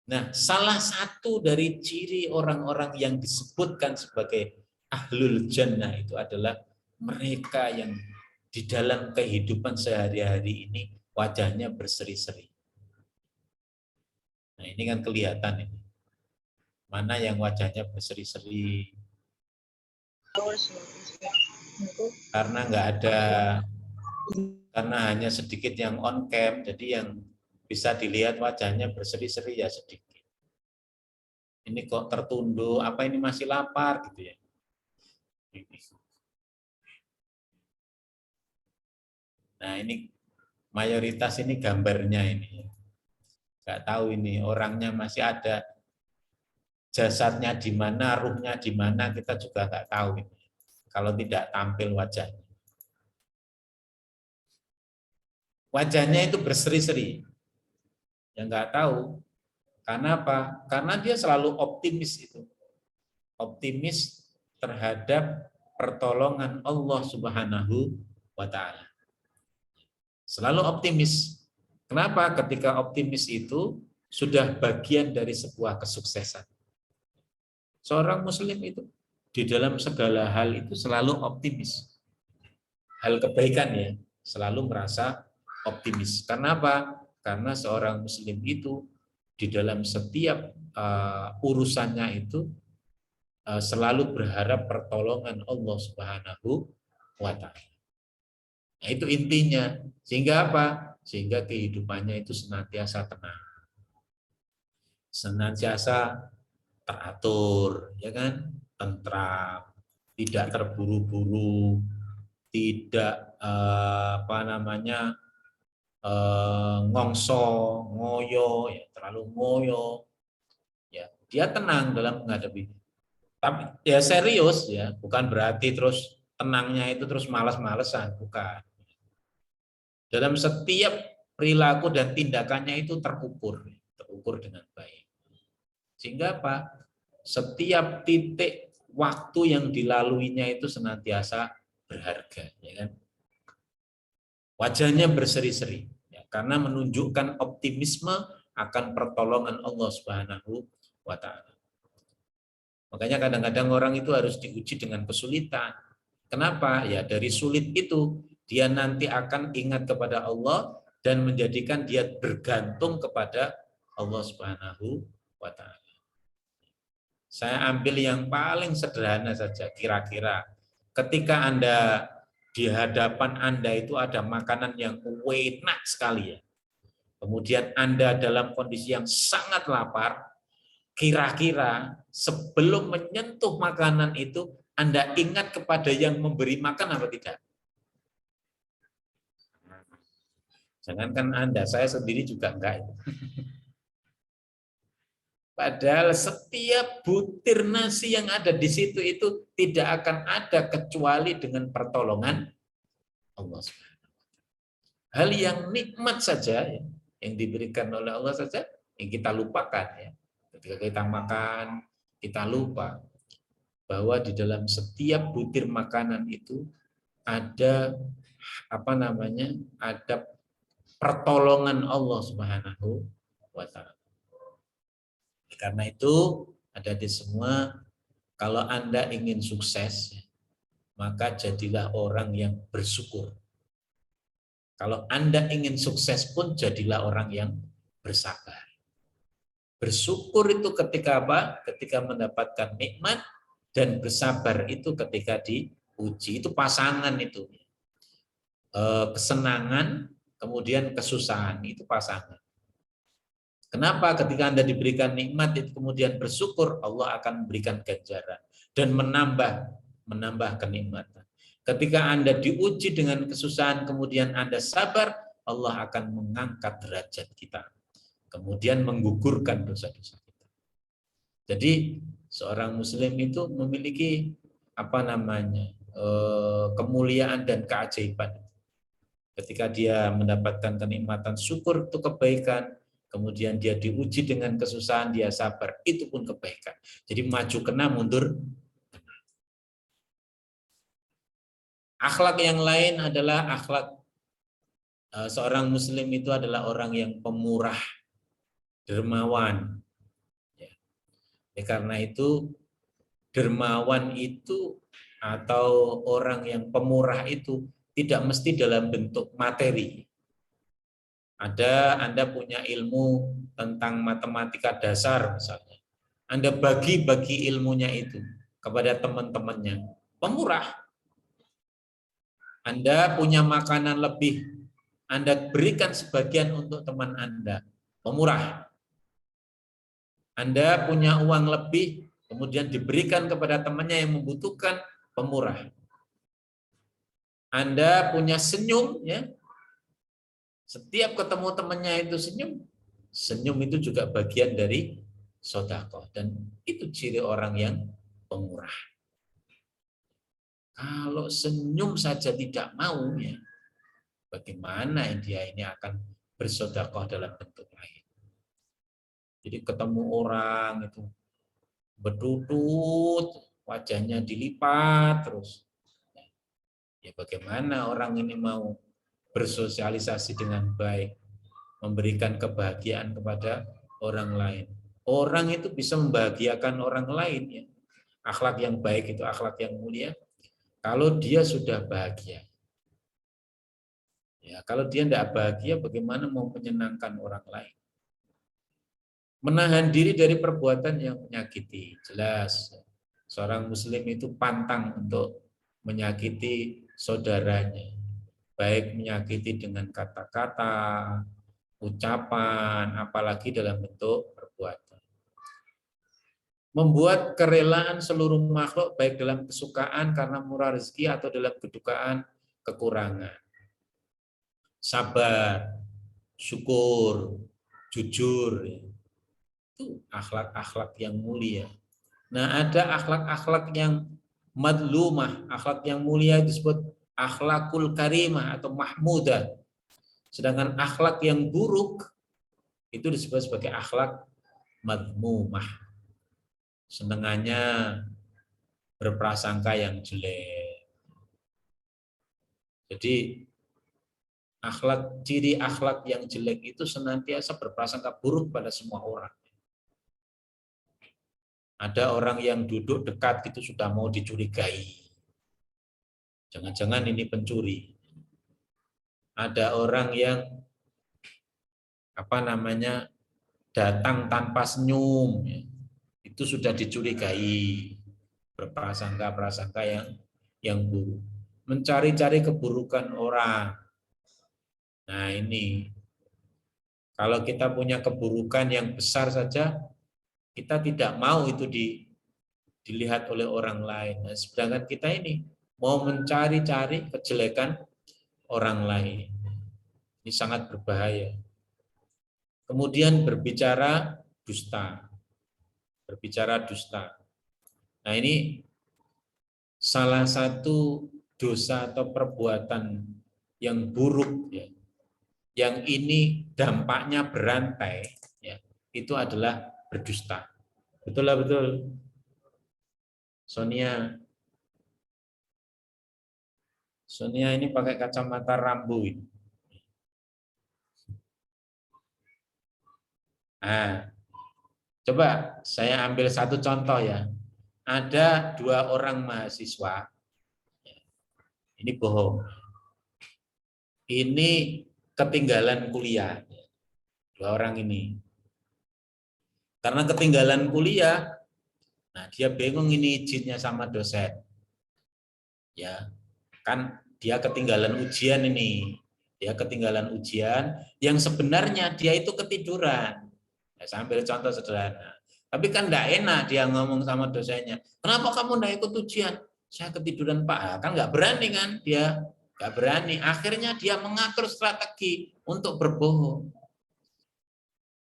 Nah, salah satu dari ciri orang-orang yang disebutkan sebagai ahlul jannah itu adalah mereka yang di dalam kehidupan sehari-hari ini wajahnya berseri-seri. Nah, ini kan kelihatan ini. Mana yang wajahnya berseri-seri. Karena hanya sedikit yang on cam, jadi yang bisa dilihat wajahnya berseri-seri ya sedikit. Ini kok tertunduk, apa ini masih lapar gitu ya. Nah, ini mayoritas ini gambarnya ini. Nggak tahu ini orangnya masih ada, jasadnya di mana, ruhnya di mana, kita juga nggak tahu ini. Kalau tidak tampil wajahnya. Wajahnya itu berseri-seri. Ya nggak tahu. Karena apa? Karena dia selalu optimis itu. Optimis terhadap pertolongan Allah Subhanahu wa taala. Selalu optimis. Kenapa? Ketika optimis itu sudah bagian dari sebuah kesuksesan. Seorang muslim itu di dalam segala hal itu selalu optimis. Hal kebaikan ya, selalu merasa optimis. Karena apa? Karena seorang muslim itu di dalam setiap urusannya itu selalu berharap pertolongan Allah Subhanahu wa taala. Nah, itu intinya. Sehingga apa? Sehingga kehidupannya itu senantiasa tenang. Senantiasa teratur, ya kan? Tentram, tidak terburu-buru, tidak ngongso, ngoyo, ya terlalu ngoyo. Ya, dia tenang dalam menghadapi. Tapi ya serius ya, bukan berarti terus tenangnya itu terus malas-malesan, bukan. Dalam setiap perilaku dan tindakannya itu terukur dengan baik. Sehingga apa? Setiap titik waktu yang dilaluinya itu senantiasa berharga, ya kan? Wajahnya berseri-seri, ya, karena menunjukkan optimisme akan pertolongan Allah Subhanahu wa taala. Makanya kadang-kadang orang itu harus diuji dengan kesulitan. Kenapa? Ya dari sulit itu dia nanti akan ingat kepada Allah dan menjadikan dia bergantung kepada Allah Subhanahu wa taala. Saya ambil yang paling sederhana saja, kira-kira ketika Anda di hadapan Anda itu ada makanan yang enak sekali ya. Kemudian Anda dalam kondisi yang sangat lapar, kira-kira sebelum menyentuh makanan itu Anda ingat kepada yang memberi makan apa tidak? Jangankan Anda, saya sendiri juga enggak. Padahal setiap butir nasi yang ada di situ itu tidak akan ada kecuali dengan pertolongan Allah SWT. Hal yang nikmat saja yang diberikan oleh Allah saja yang kita lupakan ya. Ketika kita makan, kita lupa bahwa di dalam setiap butir makanan itu ada ada pertolongan Allah Subhanahu wa taala. Karena itu ada di semua, kalau Anda ingin sukses, maka jadilah orang yang bersyukur. Kalau Anda ingin sukses pun jadilah orang yang bersabar. Bersyukur itu ketika apa? Ketika mendapatkan nikmat, dan bersabar itu ketika diuji. Itu pasangan itu. Kesenangan, kemudian kesusahan, itu pasangan. Kenapa ketika Anda diberikan nikmat itu kemudian bersyukur, Allah akan memberikan ganjaran dan menambah kenikmatan. Ketika Anda diuji dengan kesusahan kemudian Anda sabar, Allah akan mengangkat derajat kita. Kemudian menggugurkan dosa-dosa kita. Jadi seorang muslim itu memiliki kemuliaan dan keajaiban. Ketika dia mendapatkan kenikmatan, syukur itu kebaikan. Kemudian dia diuji dengan kesusahan, dia sabar, itu pun kebaikan. Jadi maju kena, mundur kena. Akhlak yang lain adalah akhlak seorang muslim itu adalah orang yang pemurah, dermawan. Karena itu dermawan itu atau orang yang pemurah itu tidak mesti dalam bentuk materi. Anda punya ilmu tentang matematika dasar misalnya. Anda bagi-bagi ilmunya itu kepada teman-temannya. Pemurah. Anda punya makanan lebih. Anda berikan sebagian untuk teman Anda. Pemurah. Anda punya uang lebih, kemudian diberikan kepada temannya yang membutuhkan. Pemurah. Anda punya senyum, ya. Setiap ketemu temannya itu senyum. Senyum itu juga bagian dari sedekah dan itu ciri orang yang pemurah. Kalau senyum saja tidak mau, ya, bagaimana dia ini akan bersedekah dalam bentuk lain? Jadi ketemu orang itu berduduk, wajahnya dilipat terus. Ya bagaimana orang ini mau bersosialisasi dengan baik, memberikan kebahagiaan kepada orang lain. Orang itu bisa membahagiakan orang lain. Ya. Akhlak yang baik itu akhlak yang mulia. Kalau dia sudah bahagia. Ya, kalau dia tidak bahagia, bagaimana mau menyenangkan orang lain? Menahan diri dari perbuatan yang menyakiti. Jelas, seorang muslim itu pantang untuk menyakiti saudaranya. Baik menyakiti dengan kata-kata, ucapan, apalagi dalam bentuk perbuatan. Membuat kerelaan seluruh makhluk baik dalam kesukaan karena murah rezeki atau dalam kedukaan kekurangan. Sabar, syukur, jujur. Itu akhlak-akhlak yang mulia. Nah, ada akhlak-akhlak yang madlumah, akhlak yang mulia disebut akhlakul karimah atau mahmudah. Sedangkan akhlak yang buruk itu disebut sebagai akhlak madmumah. Senengannya berprasangka yang jelek. Jadi ciri akhlak yang jelek itu senantiasa berprasangka buruk pada semua orang. Ada orang yang duduk dekat itu sudah mau dicurigai. Jangan-jangan ini pencuri. Ada orang yang datang tanpa senyum, ya. Itu sudah dicurigai, berprasangka-prasangka yang buruk. Mencari-cari keburukan orang. Nah ini, kalau kita punya keburukan yang besar saja, kita tidak mau itu dilihat oleh orang lain. Nah, sedangkan kita ini mau mencari-cari kejelekan orang lain. Ini sangat berbahaya. Kemudian berbicara dusta. Berbicara dusta. Nah ini salah satu dosa atau perbuatan yang buruk, ya, yang ini dampaknya berantai, ya, itu adalah berdusta. Betul lah, betul. Sonia ini pakai kacamata rambu ini. Nah, coba saya ambil satu contoh ya. Ada 2 orang mahasiswa. Ini bohong. Ini ketinggalan kuliah. 2 orang ini. Karena ketinggalan kuliah, nah dia bingung ini izinnya sama dosen. Ya, kan dia ketinggalan ujian ini. Dia ketinggalan ujian yang sebenarnya dia itu ketiduran. Ya, sambil contoh sederhana. Tapi kan enggak enak dia ngomong sama dosennya. Kenapa kamu enggak ikut ujian? Saya ketiduran Pak. Kan enggak berani kan dia. Enggak berani. Akhirnya dia mengatur strategi untuk berbohong.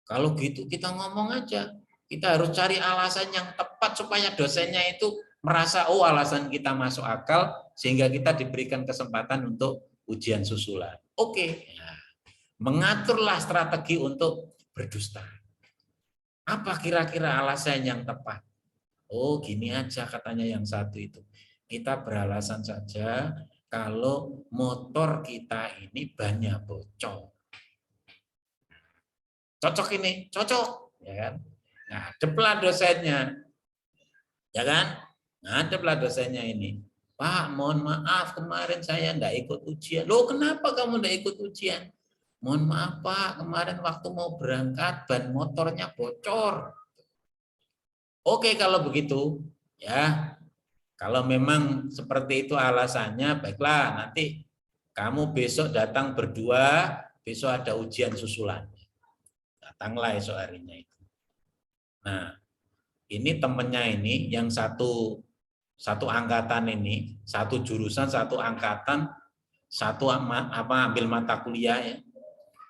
Kalau gitu kita ngomong aja. Kita harus cari alasan yang tepat supaya dosennya itu merasa oh alasan kita masuk akal sehingga kita diberikan kesempatan untuk ujian susulan. Oke. Nah, mengaturlah strategi untuk berdusta. Apa kira-kira alasan yang tepat? Oh gini aja katanya yang satu itu. Kita beralasan saja kalau motor kita ini bannya bocor. Cocok ini, cocok. Ya kan? Nah, adeplah dosennya. Ya kan? Nah, adeplah dosennya ini. Pak, mohon maaf kemarin saya enggak ikut ujian. Loh kenapa kamu enggak ikut ujian? Mohon maaf Pak, kemarin waktu mau berangkat ban motornya bocor. Oke kalau begitu, ya. Kalau memang seperti itu alasannya, baiklah nanti kamu besok datang berdua, besok ada ujian susulan. Datanglah esok harinya itu. Nah, ini temennya ini yang satu angkatan ini, satu jurusan, satu angkatan, satu ambil mata kuliah ya.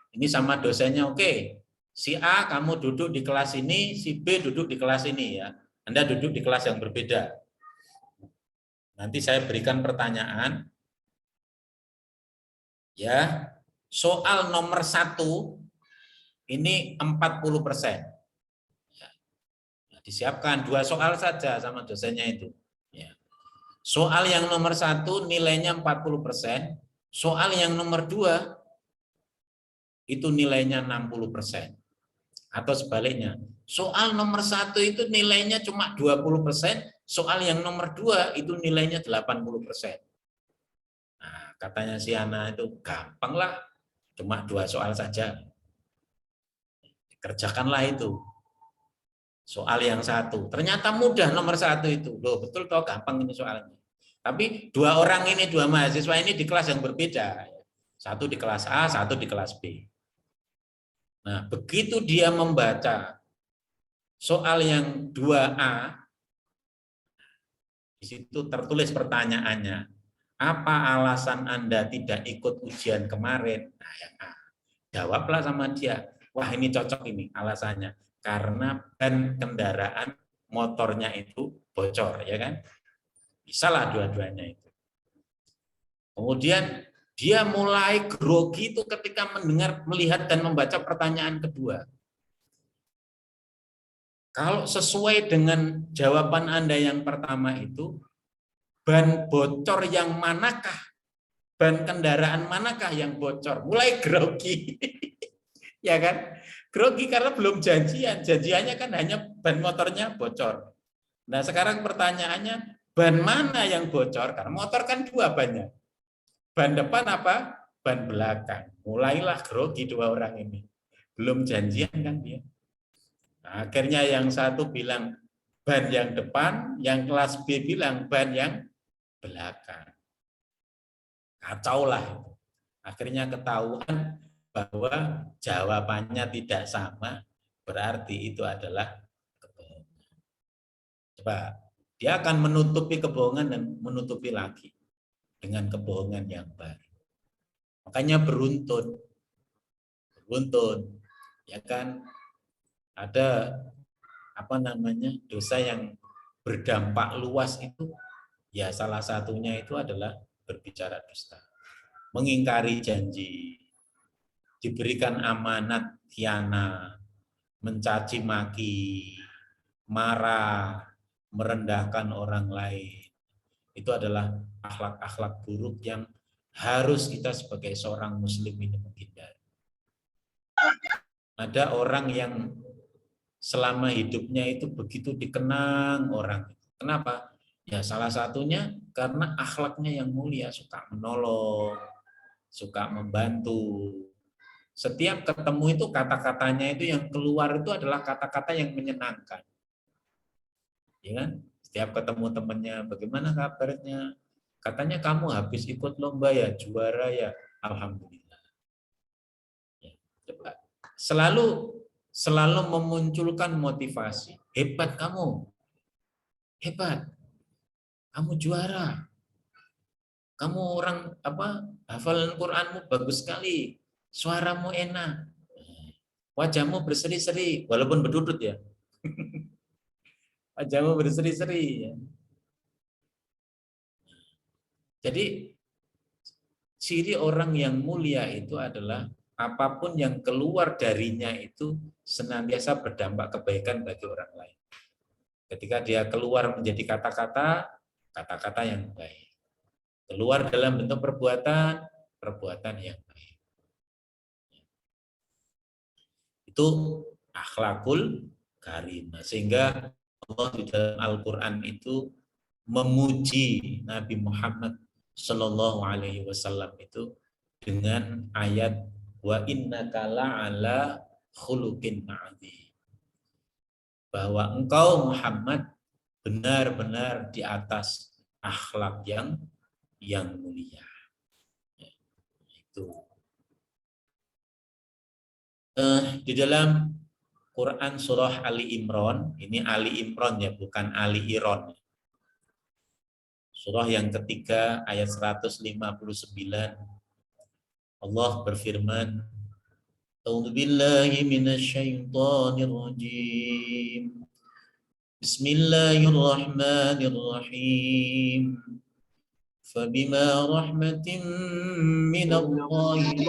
Ini sama dosennya, oke. Si A kamu duduk di kelas ini, si B duduk di kelas ini ya. Anda duduk di kelas yang berbeda. Nanti saya berikan pertanyaan. Ya, soal nomor 1 ini 40%. Ya. Nah, disiapkan 2 soal saja sama dosennya itu. Ya. Soal yang nomor 1 nilainya 40%. Soal yang nomor 2 itu nilainya 60%. Atau sebaliknya, soal nomor 1 itu nilainya cuma 20%, soal yang nomor 2 itu nilainya 80%. Nah, katanya si Ana itu gampang lah, cuma 2 soal saja. Kerjakanlah itu. Soal yang 1. Ternyata mudah nomor 1 itu. Loh, betul toh gampang ini soalnya. Tapi 2 orang ini, 2 mahasiswa ini di kelas yang berbeda. 1 di kelas A, 1 di kelas B. Nah, begitu dia membaca soal yang 2A, di situ tertulis pertanyaannya, apa alasan Anda tidak ikut ujian kemarin? Nah, yang A. Jawablah sama dia, wah ini cocok ini alasannya, karena ban kendaraan motornya itu bocor, ya kan? Bisalah dua-duanya itu. Kemudian dia mulai grogi itu ketika melihat dan membaca pertanyaan kedua. Kalau sesuai dengan jawaban Anda yang pertama itu, ban bocor yang manakah ban kendaraan manakah yang bocor? Mulai grogi. Ya kan? Grogi karena belum janjian. Janjiannya kan hanya ban motornya bocor. Nah, sekarang pertanyaannya, ban mana yang bocor? Karena motor kan dua bannya. Ban depan apa? Ban belakang. Mulailah grogi dua orang ini. Belum janjian kan dia. Nah, akhirnya yang satu bilang ban yang depan, yang kelas B bilang ban yang belakang. Kacau lah. Akhirnya ketahuan bahwa jawabannya tidak sama, berarti itu adalah kebohongan. Coba, dia akan menutupi kebohongan dan menutupi lagi dengan kebohongan yang baru. Makanya beruntun, ya kan? Ada dosa yang berdampak luas itu, ya salah satunya itu adalah berbicara dusta, mengingkari janji, diberikan amanat khianat, mencaci maki, marah, merendahkan orang lain. Itu adalah akhlak-akhlak buruk yang harus kita sebagai seorang muslim ini menghindari. Ada orang yang selama hidupnya itu begitu dikenang orang. Kenapa? Ya salah satunya karena akhlaknya yang mulia, suka menolong, suka membantu. Setiap ketemu itu kata-katanya itu yang keluar itu adalah kata-kata yang menyenangkan. Ya kan? Setiap ketemu temannya, bagaimana kabarnya? Katanya kamu habis ikut lomba ya, juara ya, alhamdulillah. Ya, coba. Selalu memunculkan motivasi. Hebat kamu. Hebat. Kamu juara. Kamu orang hafalan Qur'anmu bagus sekali. Suaramu enak. Wajahmu berseri-seri walaupun berdudut ya. Wajahmu berseri-seri ya. Jadi ciri orang yang mulia itu adalah apapun yang keluar darinya itu senantiasa berdampak kebaikan bagi orang lain. Ketika dia keluar menjadi kata-kata yang baik. Keluar dalam bentuk perbuatan yang baik. Itu akhlakul karimah. Sehingga Allah di dalam Al-Quran itu memuji Nabi Muhammad Shallallahu Alaihi Wasallam itu dengan ayat wa innaka la'ala khuluqin adzim, bahwa engkau Muhammad benar-benar di atas akhlak yang mulia. Itu di dalam Quran surah Ali Imran, ini Ali Imran ya, bukan Ali Iron. Surah yang ketiga ayat 159, Allah berfirman, A'udzu billahi minasyaitonir rajim. Bismillahirrahmanirrahim. Fabima rahmatin minallahi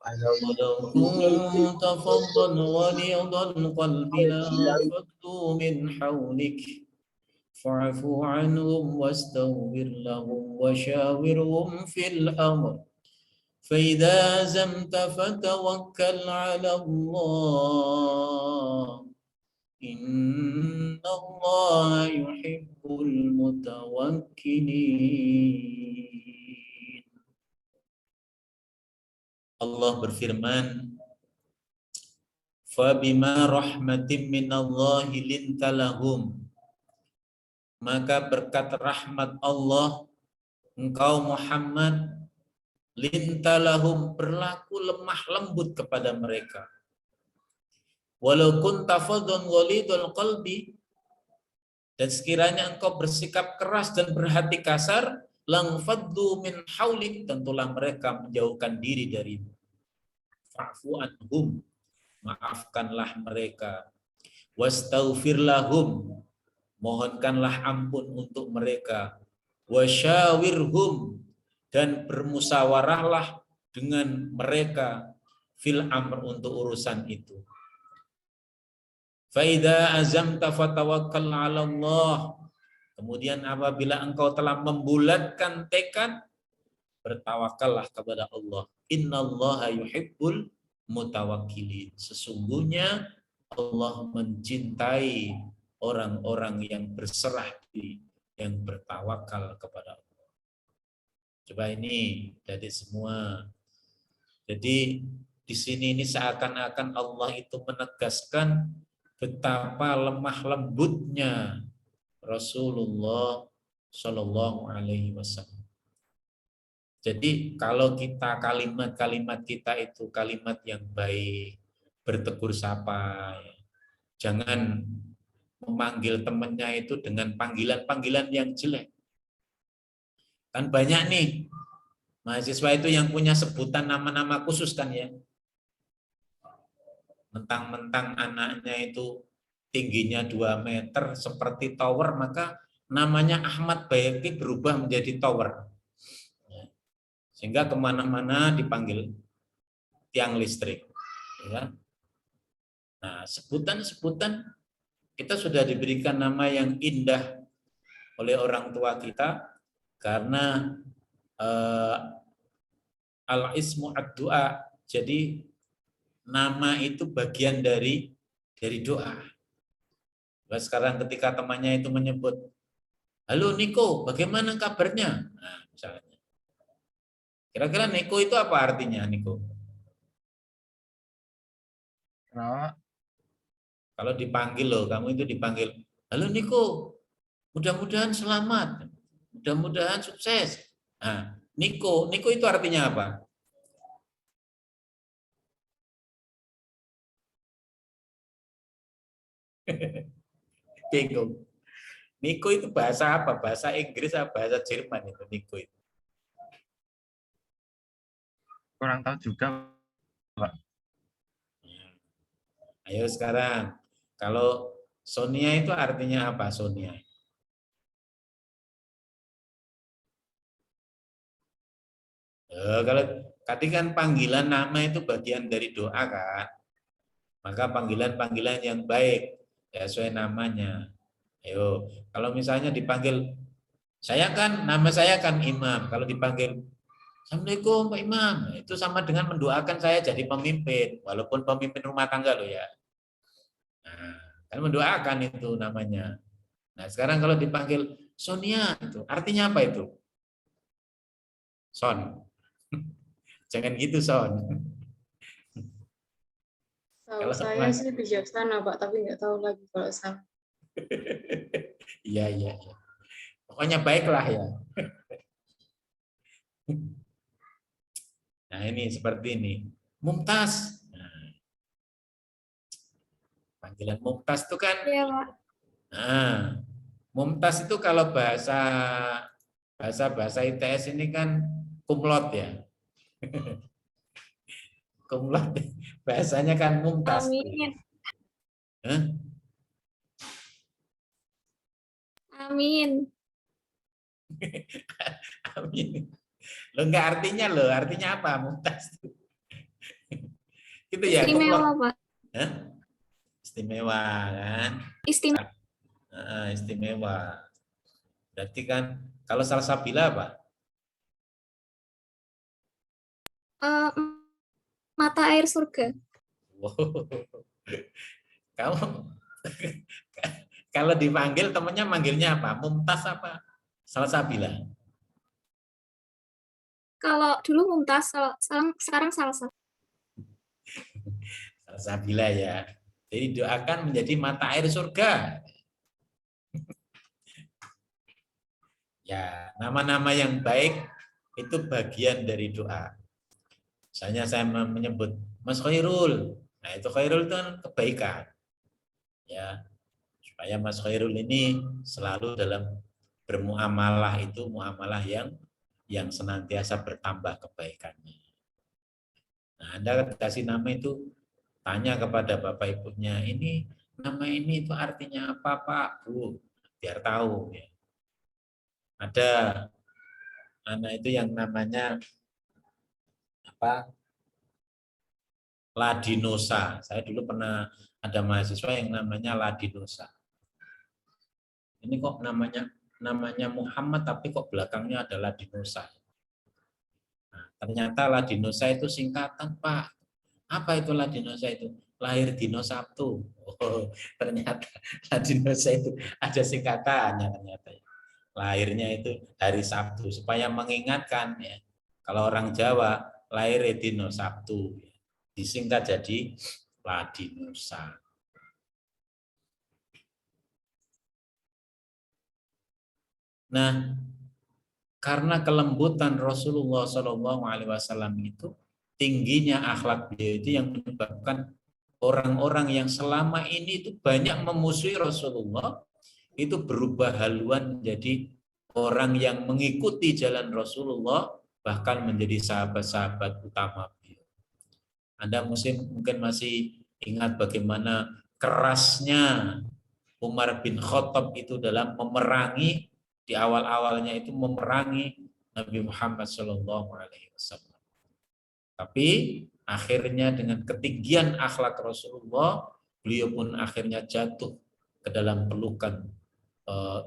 walau kunta faddan ghalidhal qalbi lanfaddu min hawlik fa'fu anhum wastaghfir lahum washawirhum fil amr فإذا عزمت فتوكل على الله إن الله يحب المتوكلين. Allah berfirman, Fabima rahmatin minallahi lintalahum, maka berkat rahmat Allah engkau Muhammad lintalahum berlaku lemah lembut kepada mereka. Walau kunta faddan ghalidul qalbi, dan sekiranya engkau bersikap keras dan berhati kasar, lang faddu min haulik, tentulah mereka menjauhkan diri darimu. Fa'fu anhum, maafkanlah mereka. Wastaghfir lahum, mohonkanlah ampun untuk mereka. Wasyawirhum, dan bermusyawarahlah dengan mereka fil amr, untuk urusan itu. Fa idza azamta fatawakkal 'ala Allah, Kemudian apabila engkau telah membulatkan tekad, bertawakallah kepada Allah. Innallaha yuhibbul mutawakkilin. Sesungguhnya Allah mencintai orang-orang yang berserah diri, yang bertawakal kepada Allah. Coba ini dari semua. Jadi di sini ini seakan-akan Allah itu menegaskan betapa lemah lembutnya Rasulullah Shallallahu Alaihi Wasallam. Jadi kalau kita kalimat-kalimat kita itu kalimat yang baik, bertegur sapa, ya. Jangan memanggil temannya itu dengan panggilan-panggilan yang jelek. Kan banyak nih mahasiswa itu yang punya sebutan nama-nama khusus kan ya. Mentang-mentang anaknya itu tingginya 2 meter seperti tower, maka namanya Ahmad Bayhaqi berubah menjadi tower. Sehingga kemana-mana dipanggil tiang listrik. Ya. Nah, sebutan-sebutan kita sudah diberikan nama yang indah oleh orang tua kita karena al-ismu ad-du'a. Jadi nama itu bagian dari doa. Nah, sekarang ketika temannya itu menyebut, "Halo Niko, bagaimana kabarnya?" Nah, misalnya. Kira-kira Niko itu apa artinya, Niko? Kenapa? Kalau dipanggil loh, kamu itu dipanggil, "Halo Niko, mudah-mudahan selamat, mudah-mudahan sukses." Nah, Niko itu artinya apa? Bingung. Niko itu bahasa apa? Bahasa Inggris atau bahasa Jerman itu Niko itu? Kurang tahu juga, Pak. Ayo sekarang, kalau Sonia itu artinya apa, Sonia? Kalau tadi kan panggilan nama itu bagian dari doa kan, maka panggilan-panggilan yang baik ya sesuai namanya. Ayo, kalau misalnya dipanggil, nama saya kan Imam, kalau dipanggil Assalamualaikum Pak Imam, itu sama dengan mendoakan saya jadi pemimpin, walaupun pemimpin rumah tangga loh ya. Nah, kan mendoakan itu namanya. Nah, sekarang kalau dipanggil Sonia, itu artinya apa itu? Son. Jangan gitu, Son. Kalau saya sih bijaksana, Pak, tapi nggak tahu lagi kalau salah. Iya. Pokoknya baiklah ya. Nah, ini seperti ini. Mumtaz. Nah, panggilan Mumtaz itu kan. Iya, Pak. Nah, Mumtaz itu kalau bahasa ITS ini kan kumlot ya. Kumlot bahasanya kan Mumtaz. Amin. Hah? Amin. Amin. Artinya apa Mumtaz? Gitu ya. Istimewa, Pak. Hah? Istimewa kan? Istimewa. Istimewa. Berarti kan kalau salsabila apa? Mata air surga. Wow. Kamu kalau dipanggil temannya manggilnya apa? Mumtaz apa? Salsabila. Kalau dulu Mumtaz, sekarang Salsa. Salsabila ya. Jadi doakan menjadi mata air surga. Ya, nama-nama yang baik itu bagian dari doa. Misalnya saya menyebut Mas Khairul. Nah, itu Khairul itu kan kebaikan. Ya. Supaya Mas Khairul ini selalu dalam bermuamalah itu muamalah yang senantiasa bertambah kebaikannya. Nah, Anda kasih nama itu, tanya kepada Bapak Ibunya, ini nama ini itu artinya apa Pak, Bu? Biar tahu. Ya. Ada anak itu yang namanya apa? Ladinosa. Saya dulu pernah ada mahasiswa yang namanya Ladinosa. Ini kok namanya namanya Muhammad tapi kok belakangnya adalah Dinosa. Nah, ternyata Ladinosa itu singkatan, Pak. Apa itu Ladinosa itu? Lahir Dino Sabtu. Oh, ternyata Ladinosa itu ada singkatannya ternyata. Lahirnya itu hari Sabtu supaya mengingatkan ya. Kalau orang Jawa lahir Dino Sabtu, disingkat jadi Ladinosa. Nah, karena kelembutan Rasulullah SAW itu, tingginya akhlak beliau itu yang menyebabkan orang-orang yang selama ini itu banyak memusuhi Rasulullah itu berubah haluan menjadi orang yang mengikuti jalan Rasulullah, bahkan menjadi sahabat-sahabat utama beliau. Anda mungkin masih ingat bagaimana kerasnya Umar bin Khattab itu dalam memerangi, di awal-awalnya itu memerangi Nabi Muhammad SAW. Tapi akhirnya dengan ketinggian akhlak Rasulullah, beliau pun akhirnya jatuh ke dalam pelukan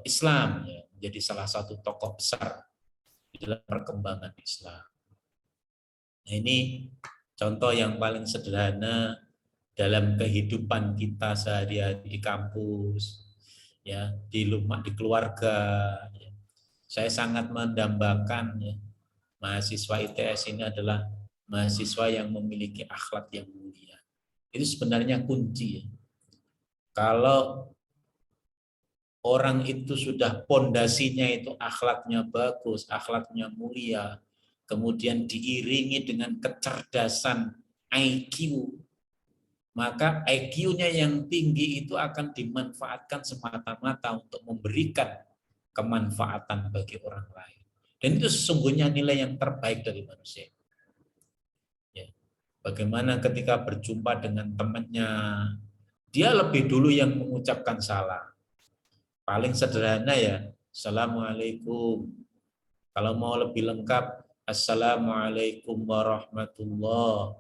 Islam, ya, menjadi salah satu tokoh besar di dalam perkembangan Islam. Nah, ini contoh yang paling sederhana dalam kehidupan kita sehari-hari di kampus, ya, di rumah, di keluarga. Ya. Saya sangat mendambakan ya, mahasiswa ITS ini adalah mahasiswa yang memiliki akhlak yang mulia. Itu sebenarnya kunci. Ya. Kalau orang itu sudah pondasinya itu akhlaknya bagus, akhlaknya mulia, kemudian diiringi dengan kecerdasan IQ, maka IQ-nya yang tinggi itu akan dimanfaatkan semata-mata untuk memberikan kemanfaatan bagi orang lain. Dan itu sesungguhnya nilai yang terbaik dari manusia. Ya. Bagaimana ketika berjumpa dengan temannya, dia lebih dulu yang mengucapkan salam. Paling sederhana ya, Assalamualaikum. Kalau mau lebih lengkap, Assalamualaikum warahmatullahi.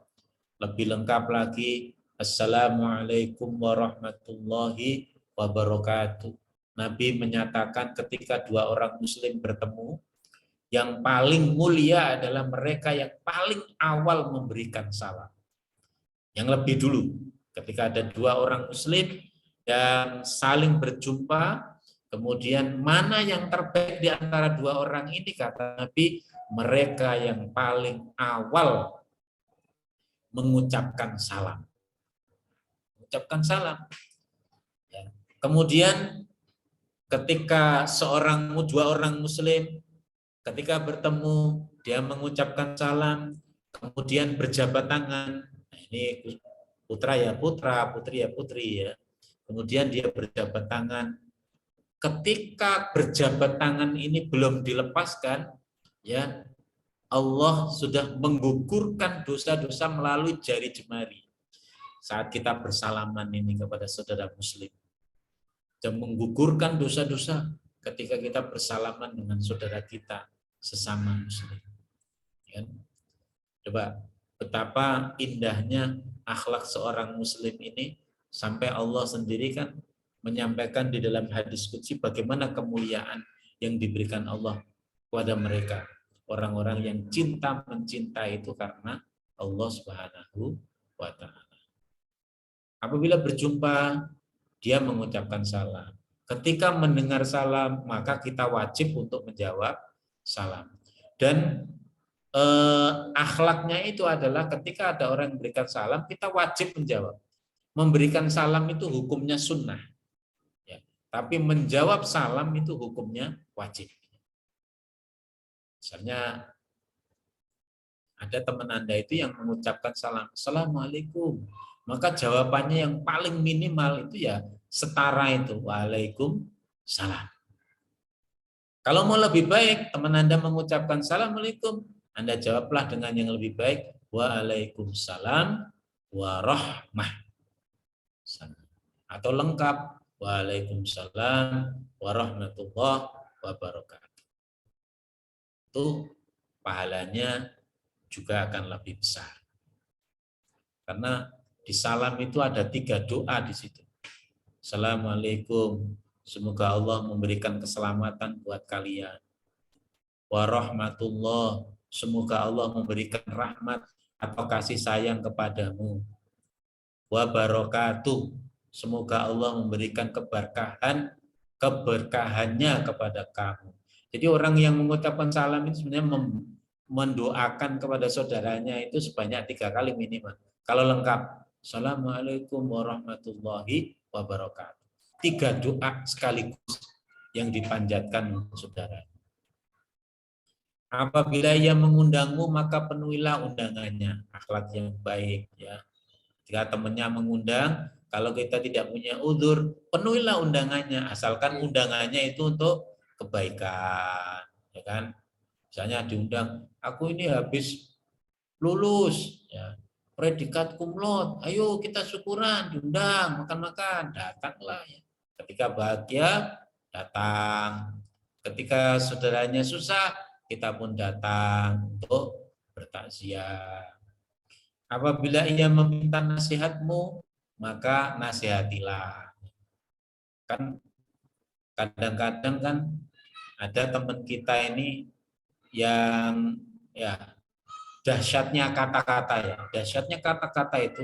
Lebih lengkap lagi, Assalamualaikum warahmatullahi wabarakatuh. Nabi menyatakan ketika dua orang muslim bertemu, yang paling mulia adalah mereka yang paling awal memberikan salam. Yang lebih dulu, ketika ada dua orang muslim yang saling berjumpa, kemudian mana yang terbaik di antara dua orang ini, kata Nabi, mereka yang paling awal mengucapkan salam. Mengucapkan salam. Ya. Kemudian ketika dua orang muslim ketika bertemu, dia mengucapkan salam, kemudian berjabat tangan. Nah, ini putra ya putra, putri ya putri ya. Kemudian dia berjabat tangan. Ketika berjabat tangan ini belum dilepaskan, ya Allah sudah menggugurkan dosa-dosa melalui jari jemari. Saat kita bersalaman ini kepada saudara muslim, dan menggugurkan dosa-dosa ketika kita bersalaman dengan saudara kita sesama muslim. Ya. Coba betapa indahnya akhlak seorang muslim ini, sampai Allah sendiri kan menyampaikan di dalam hadis qudsi bagaimana kemuliaan yang diberikan Allah kepada mereka, orang-orang yang cinta mencintai itu karena Allah Subhanahu wa Ta'ala. Apabila berjumpa, dia mengucapkan salam. Ketika mendengar salam, maka kita wajib untuk menjawab salam. Dan akhlaknya itu adalah ketika ada orang memberikan salam, kita wajib menjawab. Memberikan salam itu hukumnya sunnah. Ya. Tapi menjawab salam itu hukumnya wajib. Misalnya, ada teman Anda itu yang mengucapkan salam, Assalamualaikum. Maka jawabannya yang paling minimal itu ya setara itu, Waalaikumsalam. Kalau mau lebih baik, teman Anda mengucapkan Assalamualaikum, Anda jawablah dengan yang lebih baik, Waalaikumsalam warahmah. Atau lengkap, Waalaikumsalam warahmatullahi wabarakatuh. Itu pahalanya juga akan lebih besar. Karena di salam itu ada 3 doa di situ. Assalamualaikum, Semoga Allah memberikan keselamatan buat kalian. Wa rahmatullah, semoga Allah memberikan rahmat atau kasih sayang kepadamu. Wa barakatuh, semoga Allah memberikan keberkahannya kepada kamu. Jadi orang yang mengucapkan salam itu sebenarnya mendoakan kepada saudaranya itu sebanyak 3 kali minimal. Kalau lengkap, Assalamualaikum warahmatullahi wabarakatuh. 3 doa sekaligus yang dipanjatkan saudara. Apabila ia mengundangmu, maka penuhilah undangannya. Akhlak yang baik, ya. Jika temannya mengundang, kalau kita tidak punya uzur, penuhilah undangannya. Asalkan undangannya itu untuk kebaikan, ya kan? Misalnya diundang, aku ini habis lulus, ya, predikat cum laude, ayo kita syukuran, diundang, makan-makan, datanglah. Ya. Ketika bahagia, datang. Ketika saudaranya susah, kita pun datang untuk bertakziah. Apabila ia meminta nasihatmu, maka nasihatilah. Kan kadang-kadang kan ada teman kita ini yang ya dahsyatnya kata-kata ya. Dahsyatnya kata-kata itu,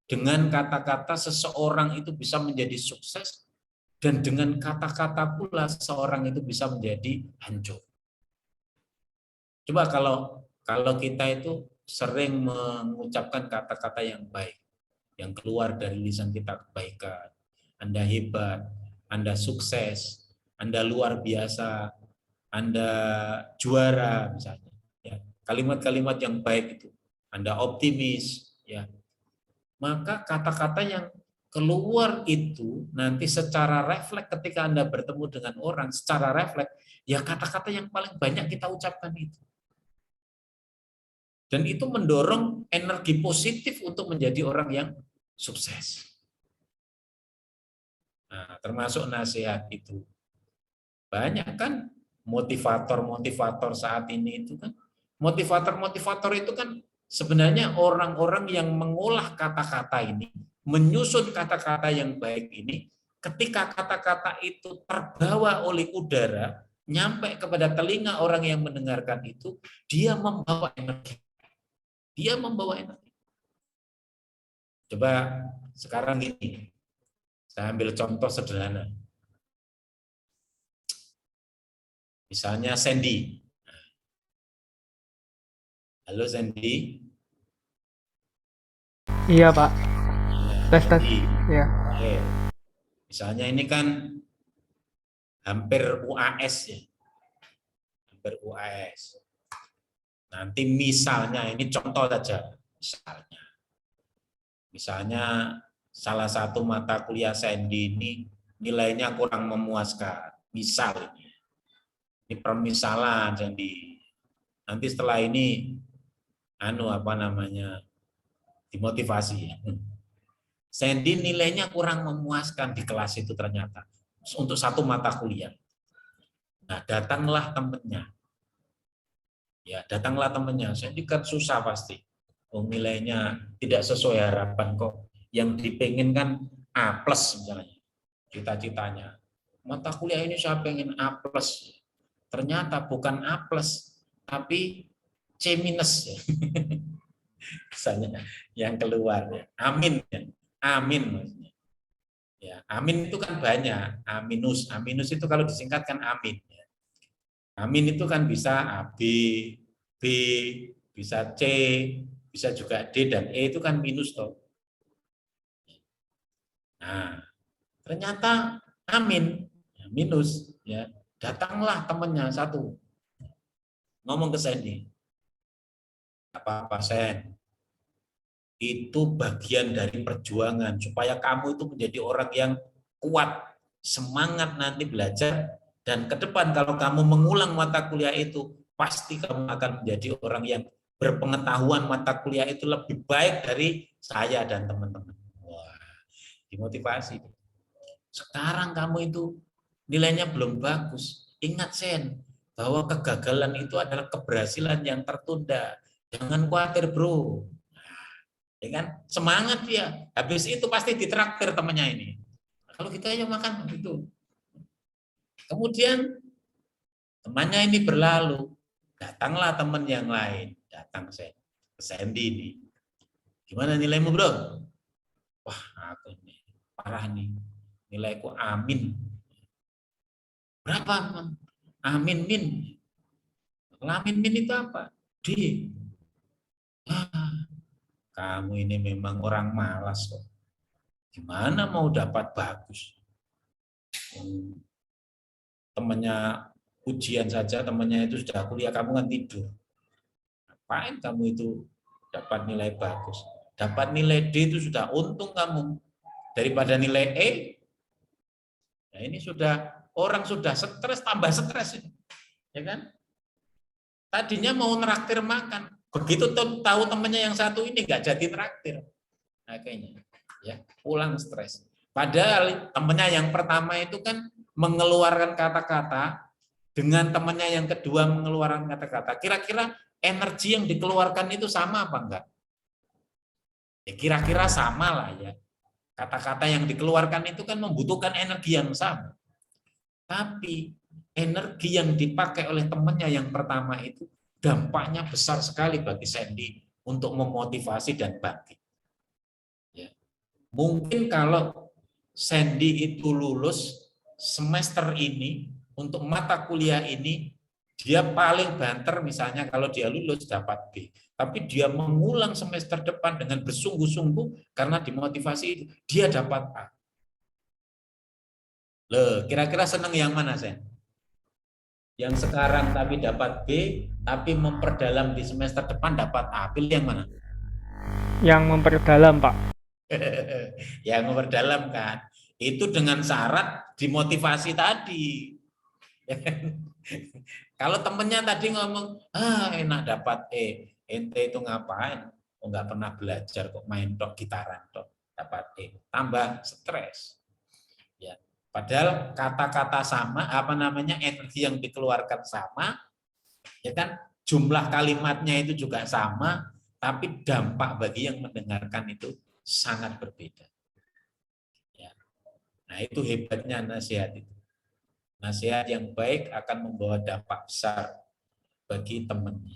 dengan kata-kata seseorang itu bisa menjadi sukses, dan dengan kata-kata pula seseorang itu bisa menjadi hancur. Coba kalau kita itu sering mengucapkan kata-kata yang baik, yang keluar dari lisan kita kebaikan. Anda hebat, Anda sukses, Anda luar biasa, Anda juara misalnya. Ya. Kalimat-kalimat yang baik itu, Anda optimis, ya. Maka kata-kata yang keluar itu nanti secara refleks ketika Anda bertemu dengan orang, secara refleks, ya kata-kata yang paling banyak kita ucapkan itu. Dan itu mendorong energi positif untuk menjadi orang yang sukses. Nah, termasuk nasihat itu. Banyak kan motivator-motivator saat ini itu kan. Motivator-motivator itu kan sebenarnya orang-orang yang mengolah kata-kata ini, menyusun kata-kata yang baik ini, ketika kata-kata itu terbawa oleh udara, nyampe kepada telinga orang yang mendengarkan itu, dia membawa energi. Dia membawa energi. Coba sekarang ini, saya ambil contoh sederhana. Misalnya Sandy. Halo Sandy. Iya Pak. Tes. Ya. Oke. Misalnya ini kan hampir UAS ya. Hampir UAS. Nanti misalnya, ini contoh saja, misalnya salah satu mata kuliah Sandy ini nilainya kurang memuaskan, misal ini permisalan Sandy. Nanti setelah ini, dimotivasi. Sandy nilainya kurang memuaskan di kelas itu ternyata, untuk satu mata kuliah. Nah, datanglah temannya. Ya, datanglah temannya. Saya kan susah pasti. Nilainya tidak sesuai harapan kok. Yang dipengin kan A+ misalnya. Cita-citanya. Mata kuliah ini saya pengen A+. Ternyata bukan A+, tapi C-. Misalnya yang keluar ya. Amin ya. Amin maksudnya. Ya, amin itu kan banyak. A-. A- itu kalau disingkatkan amin. Amin itu kan bisa A, B, bisa C, bisa juga D dan E itu kan minus toh. Nah, ternyata amin, minus ya. Datanglah temannya satu. Ngomong ke Sandy. Apa-apa Sen. Itu bagian dari perjuangan supaya kamu itu menjadi orang yang kuat, semangat nanti belajar. Dan ke depan kalau kamu mengulang mata kuliah itu, pasti kamu akan menjadi orang yang berpengetahuan mata kuliah itu lebih baik dari saya dan teman-teman. Wah, dimotivasi. Sekarang kamu itu nilainya belum bagus. Ingat Sen, bahwa kegagalan itu adalah keberhasilan yang tertunda. Jangan khawatir bro. Ya kan? Semangat dia. Habis itu pasti ditraktir temannya ini. Kalau kita aja makan gitu. Kemudian temannya ini berlalu, datanglah teman yang lain, datang ke Sandy ini. Gimana nilaimu, bro? Wah, aku ini parah nih, nilaiku amin. Berapa, man? Amin min. Amin min itu apa? D. Kamu ini memang orang malas kok. Gimana mau dapat bagus? Temannya ujian saja, temannya itu sudah kuliah, kamu kan tidur. Ngapain kamu itu dapat nilai bagus? Dapat nilai D itu sudah untung kamu. Daripada nilai E, nah ini sudah, orang sudah stres, tambah stres. Ya kan? Tadinya mau neraktir makan. Begitu tahu temannya yang satu ini nggak jadi traktir, nah, kayaknya ya pulang stres. Padahal temannya yang pertama itu kan mengeluarkan kata-kata, dengan temannya yang kedua mengeluarkan kata-kata. Kira-kira energi yang dikeluarkan itu sama apa enggak? Ya kira-kira sama lah ya. Kata-kata yang dikeluarkan itu kan membutuhkan energi yang sama. Tapi energi yang dipakai oleh temannya yang pertama itu dampaknya besar sekali bagi Sandy untuk memotivasi dan bangkit. Ya. Mungkin kalau Sandy itu lulus semester ini, untuk mata kuliah ini, dia paling banter misalnya kalau dia lulus dapat B. Tapi dia mengulang semester depan dengan bersungguh-sungguh karena dimotivasi, dia dapat A. Loh, kira-kira senang yang mana, Sen? Yang sekarang tapi dapat B, tapi memperdalam di semester depan dapat A. Pilih yang mana? Yang memperdalam, Pak. Yang memperdalam kan. Itu dengan syarat dimotivasi tadi. Kalau temennya tadi ngomong, enak dapat E. Ente itu ngapain? Oh, nggak pernah belajar kok, main tok gitaran tok dapat E. Tambah stres. Ya. Padahal kata-kata sama, energi yang dikeluarkan sama, ya kan, jumlah kalimatnya itu juga sama, tapi dampak bagi yang mendengarkan itu sangat berbeda. Ya. Nah itu hebatnya nasihat itu. Nasihat yang baik akan membawa dampak besar bagi temannya.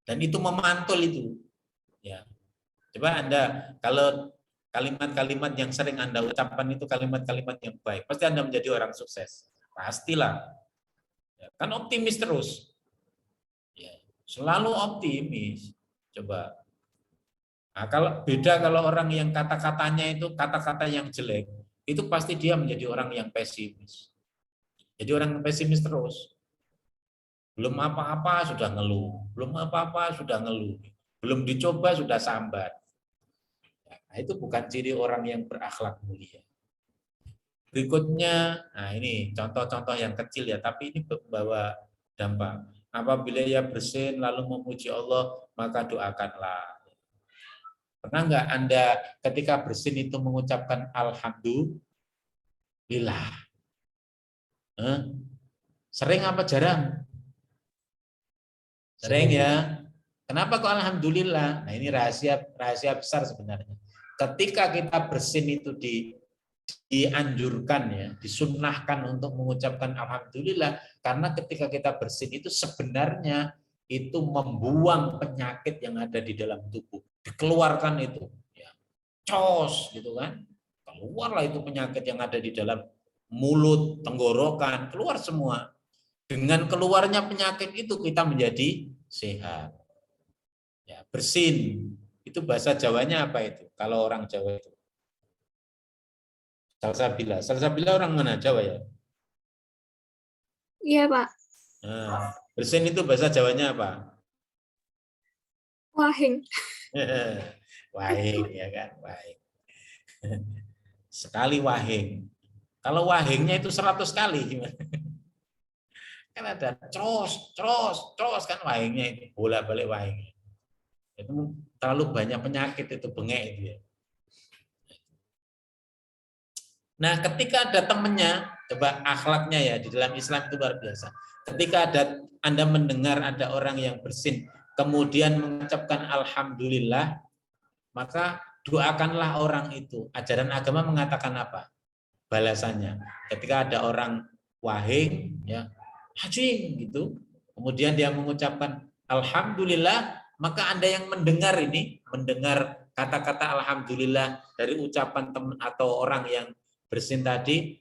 Dan itu memantul itu. Ya. Coba Anda kalau kalimat-kalimat yang sering Anda ucapkan itu kalimat-kalimat yang baik, pasti Anda menjadi orang sukses. Pastilah. Ya, kan optimis terus. Ya, selalu optimis. Coba. Nah, kalau orang yang kata-katanya itu kata-kata yang jelek, itu pasti dia menjadi orang yang pesimis. Jadi orang yang pesimis terus. Belum apa-apa sudah ngeluh. Belum apa-apa sudah ngeluh. Belum dicoba sudah sambat. Nah, itu bukan ciri orang yang berakhlak mulia. Berikutnya, nah ini contoh-contoh yang kecil ya, tapi ini membawa dampak. Apabila ia bersin lalu memuji Allah, maka doakanlah. Pernah nggak Anda ketika bersin itu mengucapkan Alhamdulillah? Sering apa jarang? Sering ya. Kenapa kok Alhamdulillah? Nah ini rahasia besar sebenarnya. Ketika kita bersin itu dianjurkan ya, disunnahkan untuk mengucapkan Alhamdulillah, karena ketika kita bersin itu sebenarnya itu membuang penyakit yang ada di dalam tubuh, dikeluarkan itu, ya, cos gitu kan, keluarlah itu penyakit yang ada di dalam mulut, tenggorokan, keluar semua. Dengan keluarnya penyakit itu kita menjadi sehat. Ya, bersin. Itu bahasa Jawanya apa itu? Kalau orang Jawa itu. Salsabila. Salsabila orang mana? Jawa ya? Iya, Pak. Nah, bersin itu bahasa Jawanya apa? Wahing. Wahing ya kan, wahing. Sekali wahing. Kalau wahingnya itu 100 kali gimana? Kan ada cros kan wahingnya itu, bolak-balik wahingnya. Itu terlalu banyak penyakit itu, bengek itu ya. Nah, ketika ada temannya, coba akhlaknya ya di dalam Islam itu luar biasa. Ketika Anda mendengar ada orang yang bersin, kemudian mengucapkan Alhamdulillah, maka doakanlah orang itu. Ajaran agama mengatakan apa? Balasannya. Ketika ada orang wahing, ya, hajing gitu. Kemudian dia mengucapkan alhamdulillah, maka Anda yang mendengar ini, mendengar kata-kata alhamdulillah dari ucapan teman atau orang yang bersin tadi,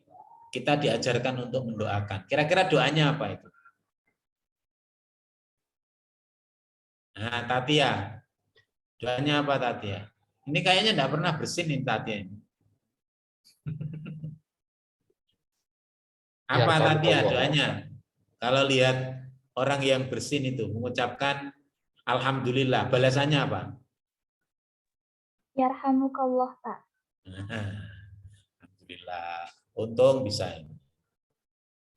kita diajarkan untuk mendoakan. Kira-kira doanya apa itu? Nah, Tatia. Doanya apa, Tatia? Ini kayaknya enggak pernah bersin ini, Tatia ini. Apa Tatia doanya? Kalau lihat orang yang bersin itu mengucapkan alhamdulillah, balasannya apa? Yarhamukallah, Pak. Alhamdulillah. Untung bisa ini.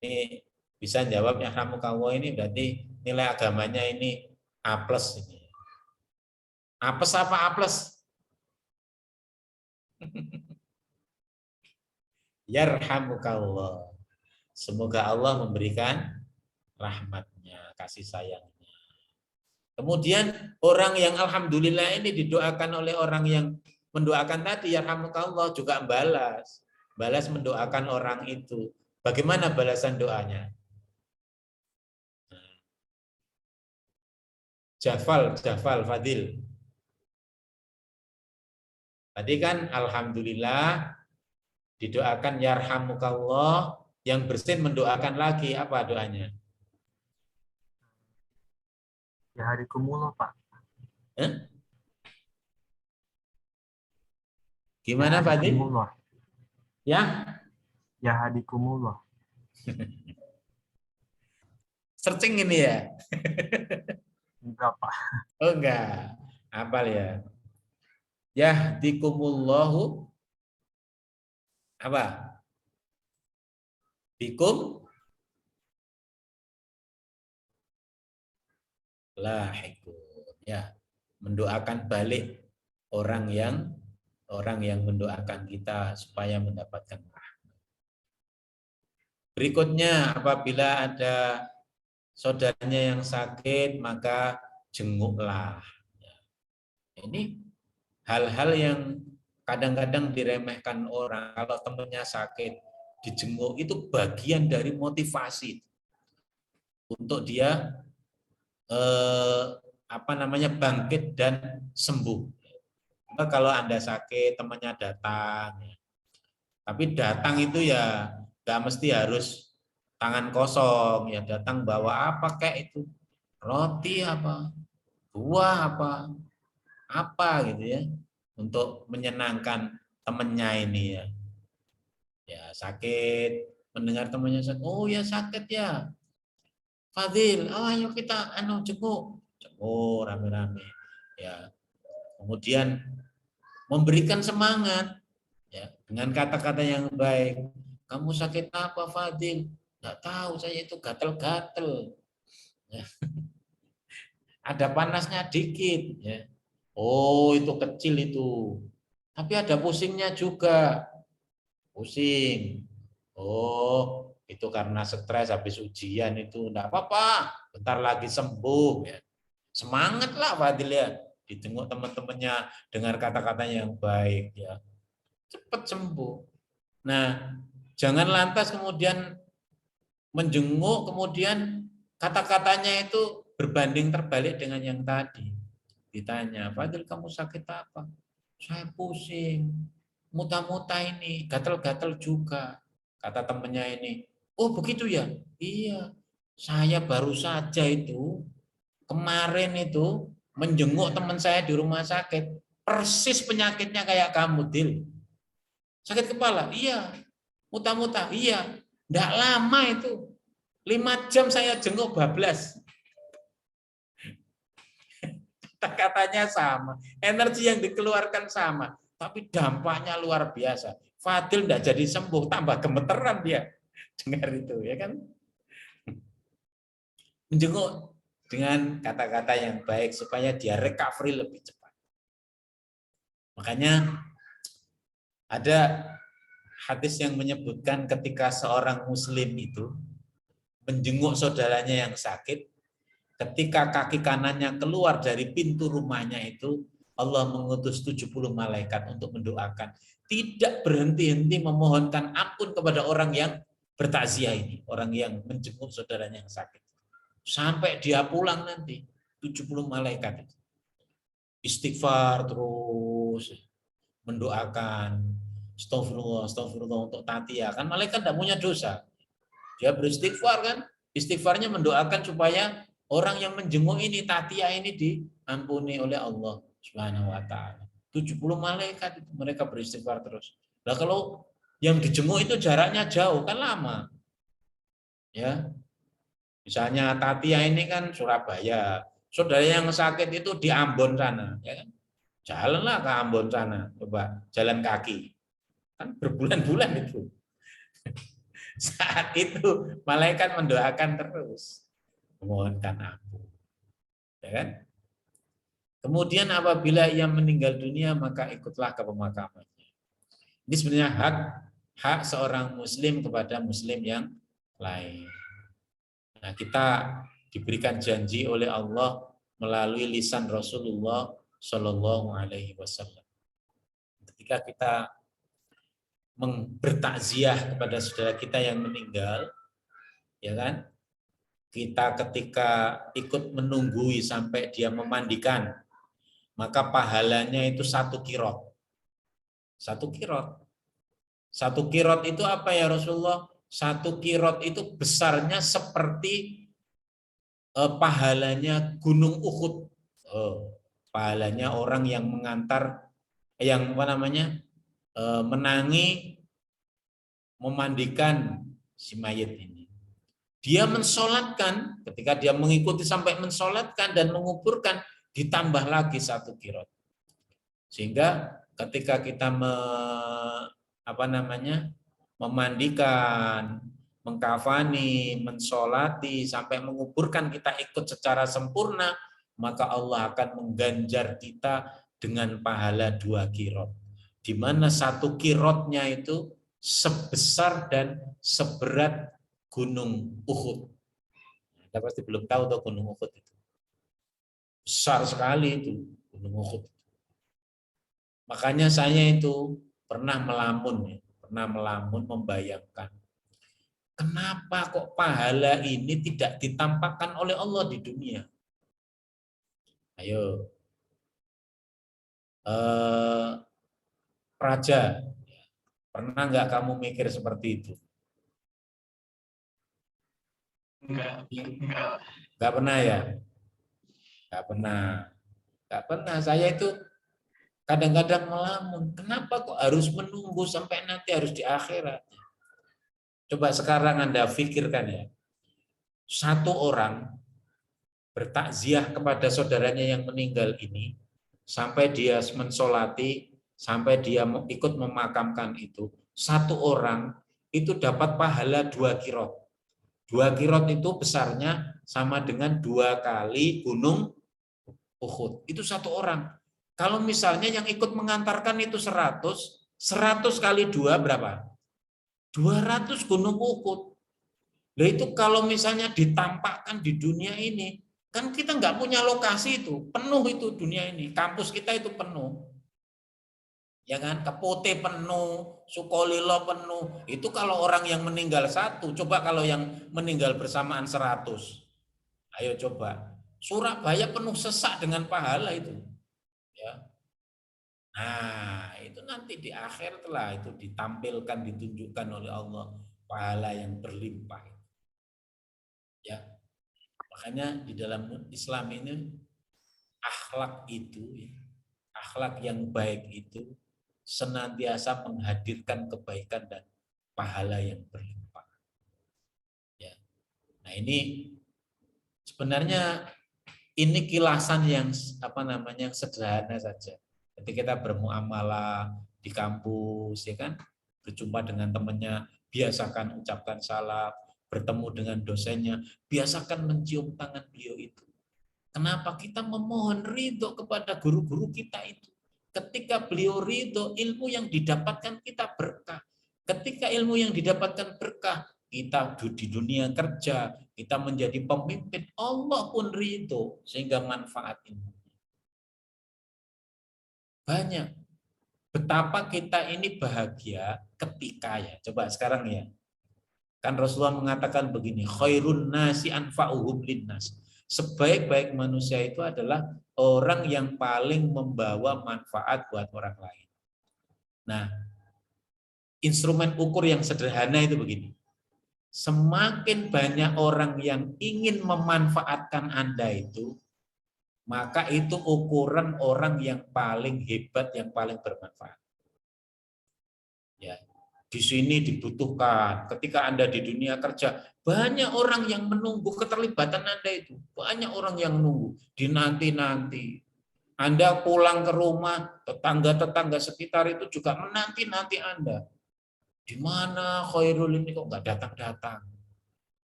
Ini bisa jawab yarhamukallah ini berarti nilai agamanya ini A+ ini. A+ apa A+? Yarhamukallah. Semoga Allah memberikan rahmatnya, kasih sayangnya. Kemudian orang yang alhamdulillah ini didoakan oleh orang yang mendoakan tadi, yarhamukallah, juga balas mendoakan orang itu. Bagaimana balasan doanya? Jafal, Fadil. Tadi kan alhamdulillah didoakan yarhamukallah, yang bersin mendoakan lagi, apa doanya? Yahdikumullah, Pak. Gimana Fadil? Ya? Yahdikumullah. Searching ini ya? Enggak, Pak. Oh enggak. Hafal ya? Yahdikumullahu apa? Bikum lahiqun. Ya, mendoakan balik orang yang mendoakan kita supaya mendapatkan rahmat. Berikutnya, apabila ada saudaranya yang sakit, maka jenguklah. Ini hal-hal yang kadang-kadang diremehkan orang. Kalau temannya sakit, dijenguk, itu bagian dari motivasi untuk dia bangkit dan sembuh. Nah, kalau Anda sakit, temannya datang, tapi datang itu ya nggak mesti harus tangan kosong, ya datang bawa apa kayak itu, roti apa, buah apa gitu ya, untuk menyenangkan temannya ini ya. Ya sakit, mendengar temannya sakit, oh ya sakit ya, Fadil, oh ayo kita jenguk rame-rame, ya. Kemudian memberikan semangat, ya, dengan kata-kata yang baik. Kamu sakit apa, Fadil? Nggak tahu, saya itu gatel-gatel. Ya. Ada panasnya dikit, ya. Oh itu kecil itu, tapi ada pusingnya juga. Pusing. Oh, itu karena stres habis ujian itu. Enggak apa-apa, bentar lagi sembuh ya. Semangatlah Fadil ya. Dijenguk teman-temannya, dengar kata-katanya yang baik ya. Cepat sembuh. Nah, jangan lantas kemudian menjenguk kemudian kata-katanya itu berbanding terbalik dengan yang tadi. Ditanya, Fadil kamu sakit apa? Saya pusing. Muta-muta ini, gatel-gatel juga. Kata temannya ini, oh begitu ya? Iya, saya baru saja itu, kemarin itu, menjenguk teman saya di rumah sakit. Persis penyakitnya kayak kamu, Dil. Sakit kepala? Iya. Muta-muta? Iya. Nggak lama itu. 5 jam saya jenguk bablas. Kata-katanya sama. Energi yang dikeluarkan sama. Tapi dampaknya luar biasa. Fadil tidak jadi sembuh, tambah gemeteran dia. Dengar itu, ya kan? Menjenguk dengan kata-kata yang baik supaya dia recovery lebih cepat. Makanya ada hadis yang menyebutkan ketika seorang muslim itu menjenguk saudaranya yang sakit, ketika kaki kanannya keluar dari pintu rumahnya itu, Allah mengutus 70 malaikat untuk mendoakan. Tidak berhenti-henti memohonkan ampun kepada orang yang bertakziah ini, orang yang menjenguk saudaranya yang sakit. Sampai dia pulang nanti 70 malaikat istighfar terus mendoakan astagfirullah, astagfirullah untuk Tatia. Kan malaikat tidak punya dosa. Dia beristighfar kan, istighfarnya mendoakan supaya orang yang menjenguk ini, Tatia ini diampuni oleh Allah Subhanahu wa taala. 70 malaikat itu mereka beristighfar terus. Nah, kalau yang dijenguk itu jaraknya jauh kan lama. Ya. Misalnya Tatia ini kan Surabaya. Saudara yang sakit itu di Ambon sana, ya kan? Jalanlah ke Ambon sana, coba jalan kaki. Kan berbulan-bulan itu. Saat itu malaikat mendoakan terus, memohonkan ampun. Ya kan? Kemudian apabila ia meninggal dunia maka ikutlah ke pemakamannya. Ini sebenarnya hak seorang muslim kepada muslim yang lain. Nah, kita diberikan janji oleh Allah melalui lisan Rasulullah Shallallahu Alaihi Wasallam. Ketika kita bertakziah kepada saudara kita yang meninggal, ya kan? Kita ketika ikut menunggui sampai dia memandikan, maka pahalanya itu 1 kirot. 1 kirot. 1 kirot itu apa ya Rasulullah? 1 kirot itu besarnya seperti pahalanya Gunung Uhud. Pahalanya orang yang mengantar, yang menangi, memandikan si mayit ini. Dia mensolatkan, ketika dia mengikuti sampai mensolatkan dan menguburkan, ditambah lagi 1 kirot. Sehingga ketika kita memandikan, mengkafani, mensolati, sampai menguburkan kita ikut secara sempurna, maka Allah akan mengganjar kita dengan pahala 2 kirot. Di mana 1 kirotnya itu sebesar dan seberat Gunung Uhud. Anda pasti belum tahu tuh Gunung Uhud itu. Besar sekali itu Gunung Uhud. Makanya saya itu pernah melamun membayangkan kenapa kok pahala ini tidak ditampakkan oleh Allah di dunia. Ayo. Raja, pernah nggak kamu mikir seperti itu? Enggak pernah ya? Enggak pernah. Saya itu kadang-kadang melamun. Kenapa kok harus menunggu sampai nanti harus di akhirat? Coba sekarang Anda pikirkan ya. 1 orang bertakziah kepada saudaranya yang meninggal ini, sampai dia mensolati, sampai dia ikut memakamkan itu. 1 orang itu dapat pahala 2 kirot. 2 kirot itu besarnya sama dengan 2 kali Gunung Uhud. Itu 1 orang. Kalau misalnya yang ikut mengantarkan itu 100 kali 2 berapa? 200 Gunung Uhud. Nah itu kalau misalnya ditampakkan di dunia ini, kan kita nggak punya lokasi itu, penuh itu dunia ini. Kampus kita itu penuh. Ya kan, Kepote penuh, Sukolilo penuh. Itu kalau orang yang meninggal 1, coba kalau yang meninggal bersamaan 100. Ayo coba. Surabaya penuh sesak dengan pahala itu. Ya. Nah, itu nanti di akhir telah itu ditampilkan, ditunjukkan oleh Allah pahala yang berlimpah. Ya. Makanya di dalam Islam ini akhlak itu, akhlak yang baik itu senantiasa menghadirkan kebaikan dan pahala yang berlimpah. Ya. Nah ini sebenarnya ini kilasan yang yang sederhana saja. Ketika kita bermuamalah di kampus, ya kan, berjumpa dengan temannya, biasakan ucapkan salam, bertemu dengan dosennya, biasakan mencium tangan beliau itu. Kenapa? Kita memohon ridho kepada guru-guru kita itu. Ketika beliau ridho, ilmu yang didapatkan kita berkah. Ketika ilmu yang didapatkan berkah, kita di dunia kerja, kita menjadi pemimpin, Allah pun ridho, sehingga manfaat ilmu. Banyak. Betapa kita ini bahagia ketika ya, coba sekarang ya, Kan Rasulullah mengatakan begini, khairun nasi anfa'uhum linnas. Sebaik-baik manusia itu adalah orang yang paling membawa manfaat buat orang lain. Nah, instrumen ukur yang sederhana itu begini. Semakin banyak orang yang ingin memanfaatkan Anda itu, maka itu ukuran orang yang paling hebat, yang paling bermanfaat. Ya, di sini dibutuhkan. Ketika Anda di dunia kerja, banyak orang yang menunggu keterlibatan Anda itu. Banyak orang yang menunggu. Dinanti-nanti. Anda pulang ke rumah, tetangga-tetangga sekitar itu juga menanti-nanti Anda. Di mana Khairul ini kok nggak datang-datang?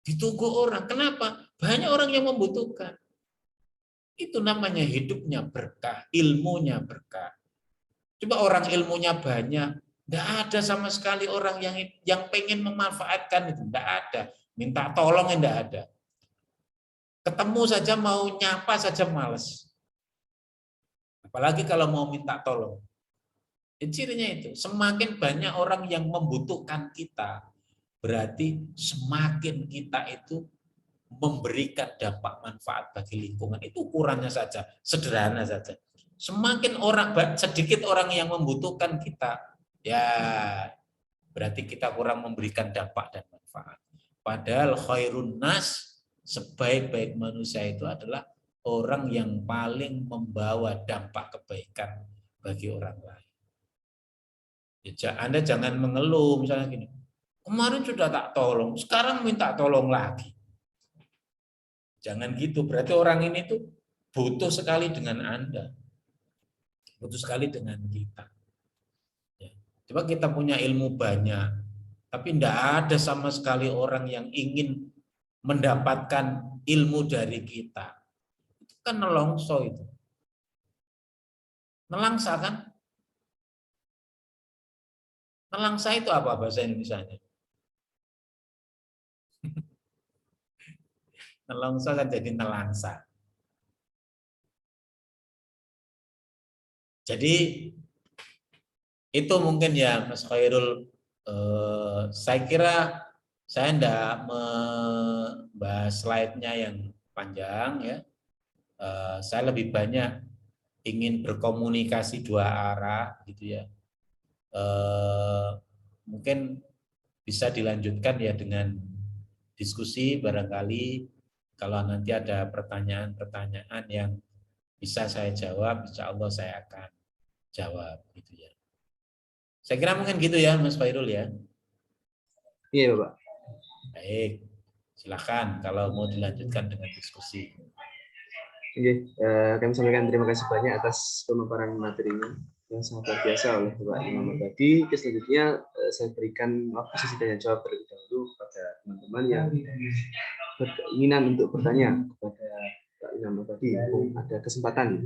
Ditunggu orang. Kenapa? Banyak orang yang membutuhkan. Itu namanya hidupnya berkah, ilmunya berkah. Coba orang ilmunya banyak, nggak ada sama sekali orang yang pengen memanfaatkan itu, nggak ada. Minta tolong nggak ada. Ketemu saja mau nyapa saja males. Apalagi kalau mau minta tolong. Cirinya itu, semakin banyak orang yang membutuhkan kita, berarti semakin kita itu memberikan dampak manfaat bagi lingkungan. Itu ukurannya saja, sederhana saja. Semakin sedikit orang yang membutuhkan kita, ya berarti kita kurang memberikan dampak dan manfaat. Padahal khairun nas, sebaik-baik manusia itu adalah orang yang paling membawa dampak kebaikan bagi orang lain. Anda jangan mengeluh misalnya gini, kemarin sudah tak tolong, sekarang minta tolong lagi. Jangan gitu, berarti orang ini tuh butuh sekali dengan Anda. Butuh sekali dengan kita. Ya. Coba kita punya ilmu banyak, tapi tidak ada sama sekali orang yang ingin mendapatkan ilmu dari kita. Itu kan nelongso itu. Nelangsa kan? Nelangsa itu apa bahasa Indonesianya? Nelongso kan jadi nelangsa. Jadi itu mungkin ya Mas Khairul, saya kira saya tidak membahas slide-nya yang panjang ya. Saya lebih banyak ingin berkomunikasi dua arah gitu ya. Mungkin bisa dilanjutkan ya dengan diskusi, barangkali kalau nanti ada pertanyaan-pertanyaan yang bisa saya jawab, insya Allah saya akan jawab gitu ya. Saya kira mungkin gitu ya Mas Khairul ya. Iya Bapak. Baik, silakan kalau mau dilanjutkan dengan diskusi. Oke, kami sampaikan terima kasih banyak atas pemaparan materinya yang sangat luar biasa oleh Bapak Imam Abadi. Selanjutnya saya berikan waktu sesi tanya jawab terlebih dahulu kepada teman-teman yang berkeinginan untuk bertanya kepada Pak Imam Abadi. Ada kesempatan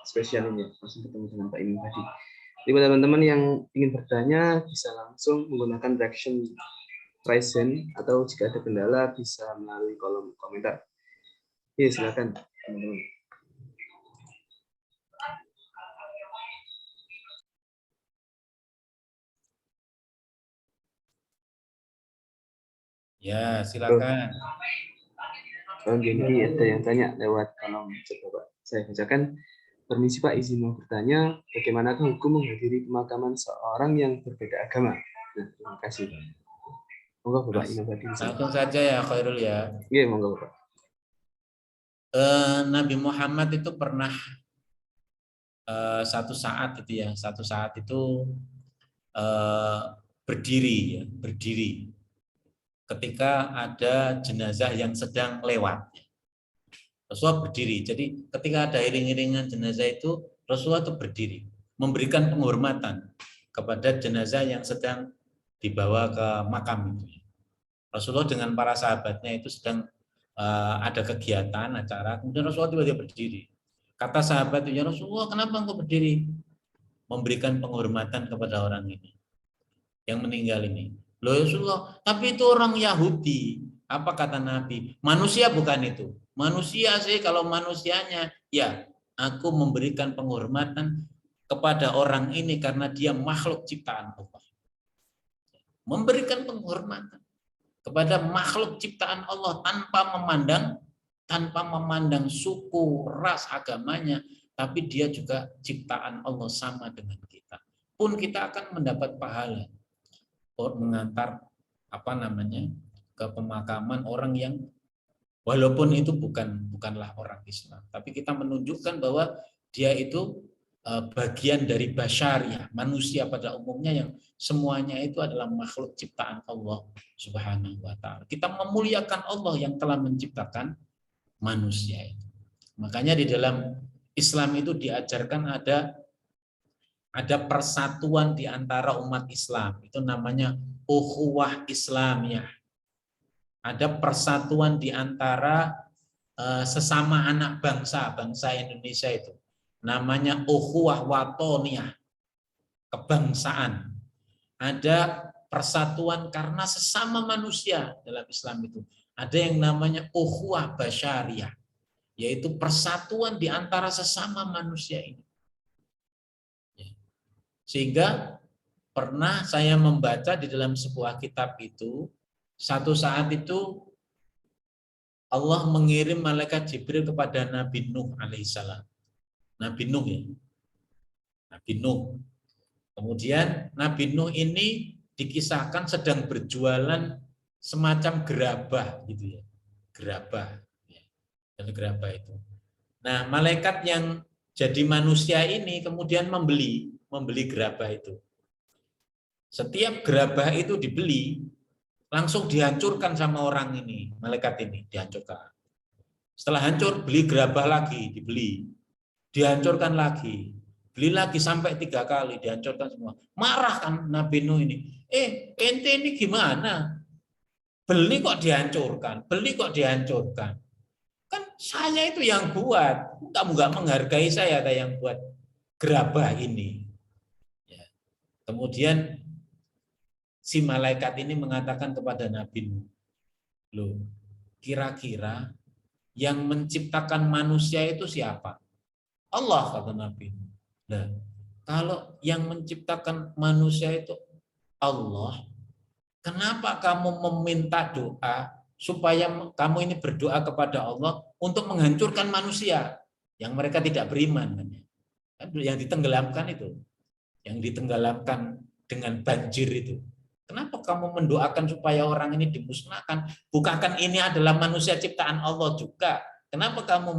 spesial ini langsung ketemu dengan Pak Imam Abadi. Jadi teman-teman yang ingin bertanya bisa langsung menggunakan reaction raise hand atau jika ada kendala bisa melalui kolom komentar. Oke, silakan teman-teman. Ya, silakan. Jadi ada yang tanya lewat kolom chat Bapak. Saya bacakan. Permisi Pak, izin mau bertanya, bagaimanakah hukum menghadiri pemakaman seorang yang berbeda agama? Nah, terima kasih. Monggo Bapak Imam Abadi. Langsung saja ya Khairul ya. Iya, monggo Bapak. Nabi Muhammad itu pernah satu saat itu berdiri ketika ada jenazah yang sedang lewat. Rasulullah berdiri. Jadi ketika ada iring-iringan jenazah itu, Rasulullah itu berdiri, memberikan penghormatan kepada jenazah yang sedang dibawa ke makam itu. Rasulullah dengan para sahabatnya itu sedang ada kegiatan, acara, kemudian Rasulullah tiba-tiba berdiri. Kata sahabat itu, ya Rasulullah, kenapa engkau berdiri? Memberikan penghormatan kepada orang ini, yang meninggal ini. Loh Rasulullah, tapi itu orang Yahudi. Apa kata Nabi? Manusia bukan itu. Manusia sih, kalau manusianya, ya aku memberikan penghormatan kepada orang ini karena dia makhluk ciptaan Allah. Memberikan penghormatan. kepada makhluk ciptaan Allah tanpa memandang suku, ras, agamanya, tapi dia juga ciptaan Allah sama dengan kita. Pun kita akan mendapat pahala mengantar ke pemakaman orang yang walaupun itu bukanlah orang Islam, tapi kita menunjukkan bahwa dia itu bagian dari basyariah, manusia pada umumnya yang semuanya itu adalah makhluk ciptaan Allah Subhanahu wa taala. Kita memuliakan Allah yang telah menciptakan manusia itu. Makanya di dalam Islam itu diajarkan ada persatuan di antara umat Islam. Itu namanya ukhuwah Islamiyah. Ada persatuan di antara sesama anak bangsa Indonesia itu. Namanya ukhuwah watoniyah, kebangsaan. Ada persatuan karena sesama manusia dalam Islam itu. Ada yang namanya ukhuwah basyariah, yaitu persatuan di antara sesama manusia ini. Sehingga pernah saya membaca di dalam sebuah kitab itu, satu saat itu Allah mengirim malaikat Jibril kepada Nabi Nuh alaihissalam. Nabi Nuh ya. Nabi Nuh. Kemudian Nabi Nuh ini dikisahkan sedang berjualan semacam gerabah gitu ya. Gerabah. Dan gerabah itu. Nah, malaikat yang jadi manusia ini kemudian membeli gerabah itu. Setiap gerabah itu dibeli, langsung dihancurkan sama orang ini, malaikat ini dihancurkan. Setelah hancur, beli gerabah lagi, dibeli. Dihancurkan lagi, beli lagi sampai 3 kali, dihancurkan semua. Marah kan Nabi Nuh ini. Ente ini gimana? Beli kok dihancurkan, beli kok dihancurkan. Kan saya itu yang buat, kamu nggak menghargai saya ada yang buat gerabah ini. Ya. Kemudian si malaikat ini mengatakan kepada Nabi Nuh, loh, kira-kira yang menciptakan manusia itu siapa? Allah, kata Nabi. Nah, kalau yang menciptakan manusia itu Allah, kenapa kamu meminta doa supaya kamu ini berdoa kepada Allah untuk menghancurkan manusia yang mereka tidak beriman? Yang ditenggelamkan itu, yang ditenggelamkan dengan banjir itu. Kenapa kamu mendoakan supaya orang ini dimusnahkan? Bukankah ini adalah manusia ciptaan Allah juga? Kenapa kamu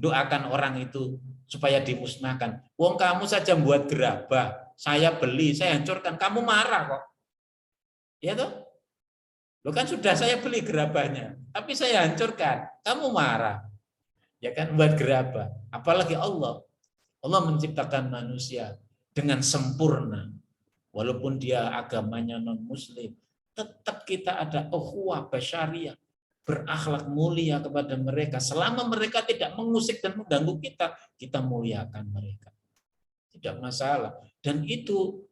doakan orang itu supaya dimusnahkan? Wong kamu saja buat gerabah, saya beli, saya hancurkan, kamu marah kok. Ya toh? Lo kan sudah saya beli gerabahnya, tapi saya hancurkan, kamu marah. Ya kan, buat gerabah. Apalagi Allah. Allah menciptakan manusia dengan sempurna. Walaupun dia agamanya non-muslim, tetap kita ada ukhuwah basyariah, berakhlak mulia kepada mereka. Selama mereka tidak mengusik dan mengganggu kita, kita muliakan mereka. Tidak masalah. Dan itu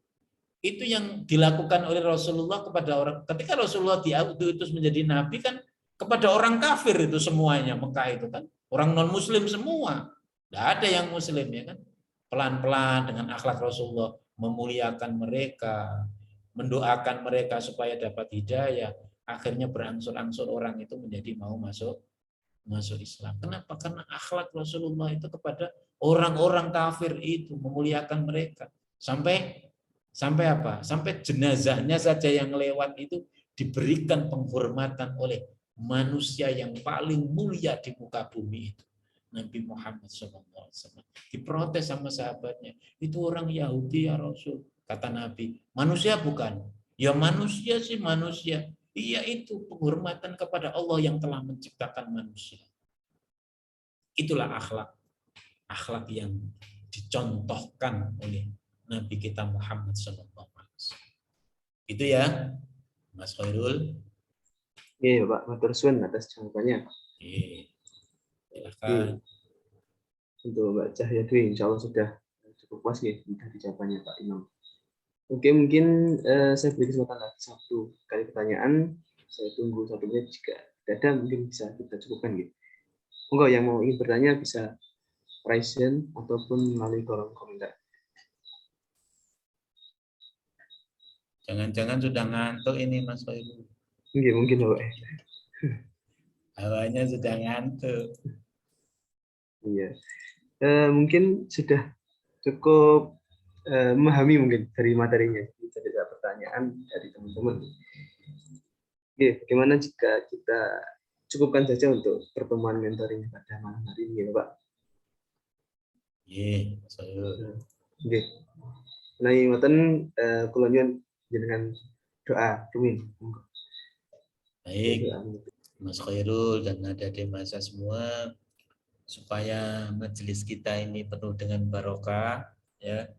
yang dilakukan oleh Rasulullah kepada orang. Ketika Rasulullah diutus menjadi nabi kan kepada orang kafir itu semuanya, Mekah itu kan orang non-muslim semua. Tidak ada yang muslim ya kan. Pelan-pelan dengan akhlak Rasulullah memuliakan mereka, mendoakan mereka supaya dapat hidayah. Akhirnya berangsur-angsur orang itu menjadi mau masuk Islam. Kenapa? Karena akhlak Rasulullah itu kepada orang-orang kafir itu memuliakan mereka. Sampai apa? Sampai jenazahnya saja yang lewat itu diberikan penghormatan oleh manusia yang paling mulia di muka bumi itu. Nabi Muhammad SAW diprotes sama sahabatnya, itu orang Yahudi ya Rasul. Kata Nabi, manusia bukan? Ya manusia sih manusia. Iya, itu penghormatan kepada Allah yang telah menciptakan manusia. Itulah akhlak yang dicontohkan oleh Nabi kita Muhammad SAW. Itu ya, Mas Khairul. Iya, Pak. Matur suwun atas jawabannya. Iya. Silakan. Untuk Mbak Cahya Dwi, insya Allah sudah cukup puas ya sudah jawabannya Pak Imam. Oke, mungkin saya beri kesempatan lagi 1 kali pertanyaan. Saya tunggu 1 menit, jika ada mungkin bisa kita cukupkan gitu. Monggo yang mau ingin bertanya bisa raise hand ataupun melalui kolom komentar. Jangan-jangan sudah ngantuk ini Mas Khairul. Mungkin Pak. Awalnya sudah ngantuk. Iya. Mungkin sudah cukup memahami mungkin dari materinya. Itu ada pertanyaan dari teman-teman. Oke, bagaimana jika kita cukupkan saja untuk pertemuan mentoring pada malam hari ini, Pak? Iya, saya. Oke. Nah, ngoten kula nyuwun jenengan doa rumin. Baik, Mas Khairul dan adik-adik masa semua, supaya majelis kita ini penuh dengan barokah, ya.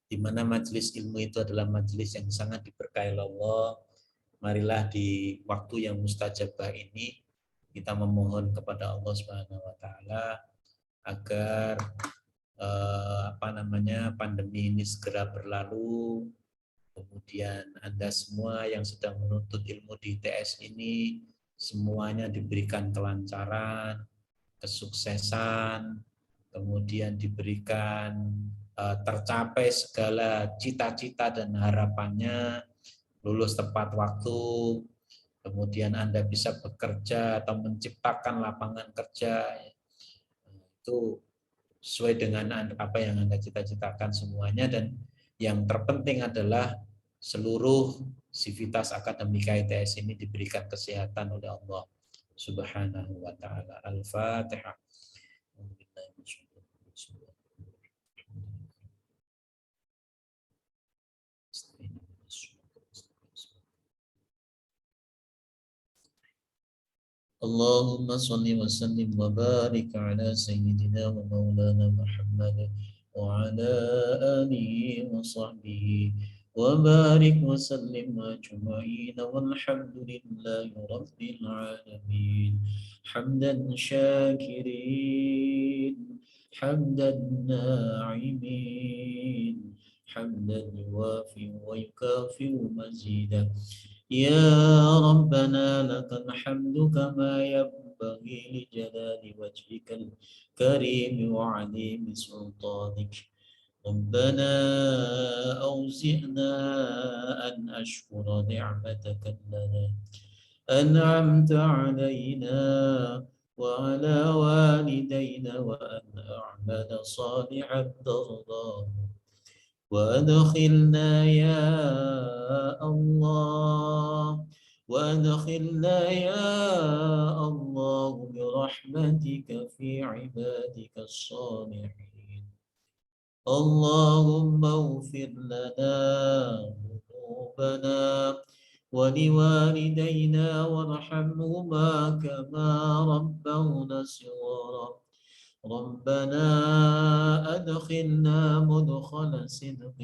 Di mana majelis ilmu itu adalah majelis yang sangat diberkahi Allah. Marilah di waktu yang mustajabah ini kita memohon kepada Allah Subhanahu wa taala agar pandemi ini segera berlalu. Kemudian Anda semua yang sedang menuntut ilmu di ITS ini semuanya diberikan kelancaran, kesuksesan, kemudian diberikan tercapai segala cita-cita dan harapannya, lulus tepat waktu, kemudian Anda bisa bekerja atau menciptakan lapangan kerja, itu sesuai dengan apa yang Anda cita-citakan semuanya. Dan yang terpenting adalah seluruh sivitas akademika ITS ini diberikan kesehatan oleh Allah Subhanahu wa taala. Al-Fatihah. Allahumma salli wa sallim wa barik ala sayyidina wa maulana Muhammad wa ala alihi wa sahbihi wa barik wa sallim ajma'in walhamdulillahi rabbil alamin. Hamdan syakirin, hamdan na'imin, hamdan yuwafi wa yukafi'u mazidah. Ya Rabbana lakal hamdu kama yanbaghi li jalali wajhikal karim wa 'azimi sultanik. Rabbana awzi'na an ashkura ni'mataka allati an'amta 'alaina wa 'ala walidayna wa an a'mala salihan tardahu. وأدخلنا يا الله وأدخلنا يا الله برحمتك في عبادك الصالحين. اللهم اغفر لنا ذنوبنا ولوالدينا وارحمهما كما ربونا صغارا. ربنا أدخلنا مدخل صدق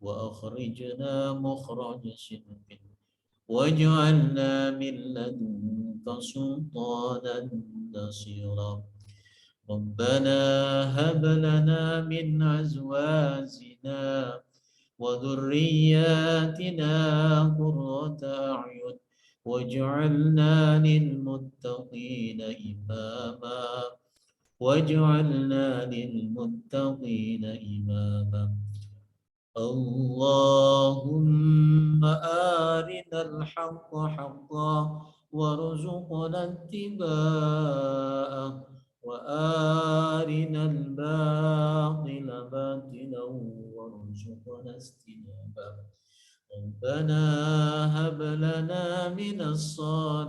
وأخرجنا مخرج صدق واجعلنا من لدنك سلطانا نصيرا. ربنا هب لنا من أزواجنا وذرياتنا قرة أعين واجعلنا للمتقين إماما واجعلنا للمتقين إماما. اللهم أرنا الحق حقا وارزقنا اتباعه وأرنا الباطل باطلا وارزقنا اجتنابه. ربنا هب لنا من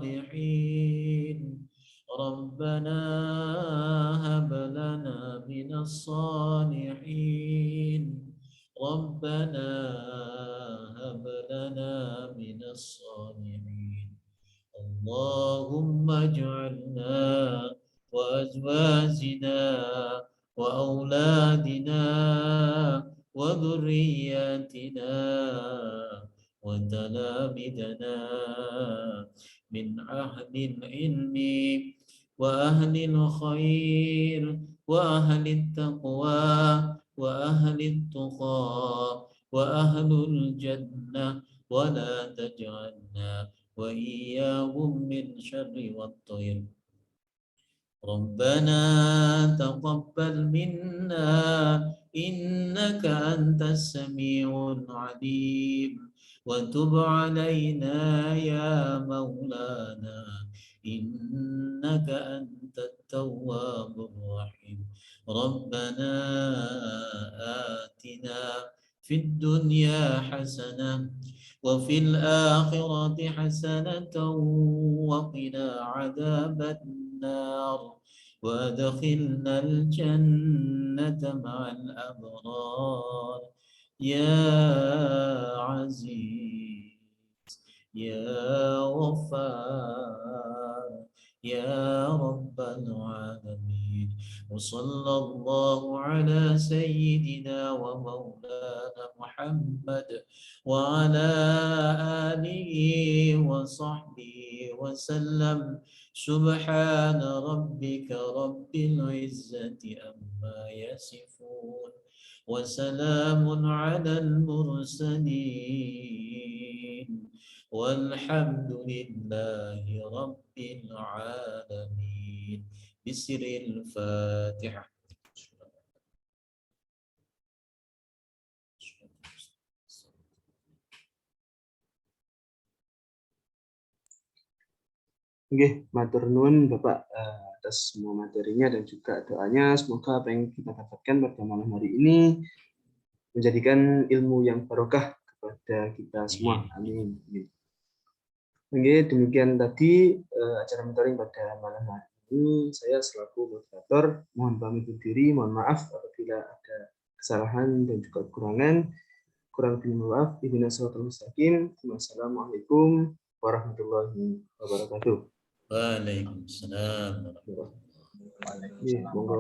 الصالحين ربنا هب لنا من الصالحين ربنا هب لنا من الصالحين. اللهم اجعلنا وأزواجنا وأولادنا وذرياتنا وتلامذنا من أهل العلم وأهل الخير وأهل التقوى وأهل التقى وأهل الجنة ولا تجعلنا وإياهم من شر والطير. ربنا تقبل منا إنك أنت السميع العليم وتب علينا يا مولانا إنك أنت التواب الرحيم ربنا آتنا في الدنيا حسنة وفي الآخرة حسنة وقنا عذاب النار وأدخلنا الجنة مع الأبرار يا عزيز يا غفار يا رب العالمين وصلى الله على سيدنا ومولانا محمد وعلى آله وصحبه وسلم سبحان ربك رب العزة عما يصفون وسلام على المرسلين والحمد لله رب العالمين بسر الفاتحة. Nggih, matur nuwun Bapak atas semua materinya dan juga doanya. Semoga apa yang kita dapatkan pada malam hari ini menjadikan ilmu yang barokah kepada kita semua. Amin. Oke, demikian tadi acara mentoring pada malam hari ini. Saya selaku moderator mohon pamit undur diri. Mohon maaf apabila ada kesalahan dan juga kekurangan. Kurang lebih maaf. Ihdinas siratal mustaqim. Wassalamualaikum warahmatullahi wabarakatuh. Waalaikumsalam. Monggo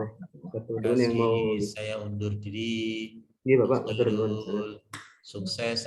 Terima yang mau kasih, saya undur diri. Iya Bapak, matur nuwun. Sukses.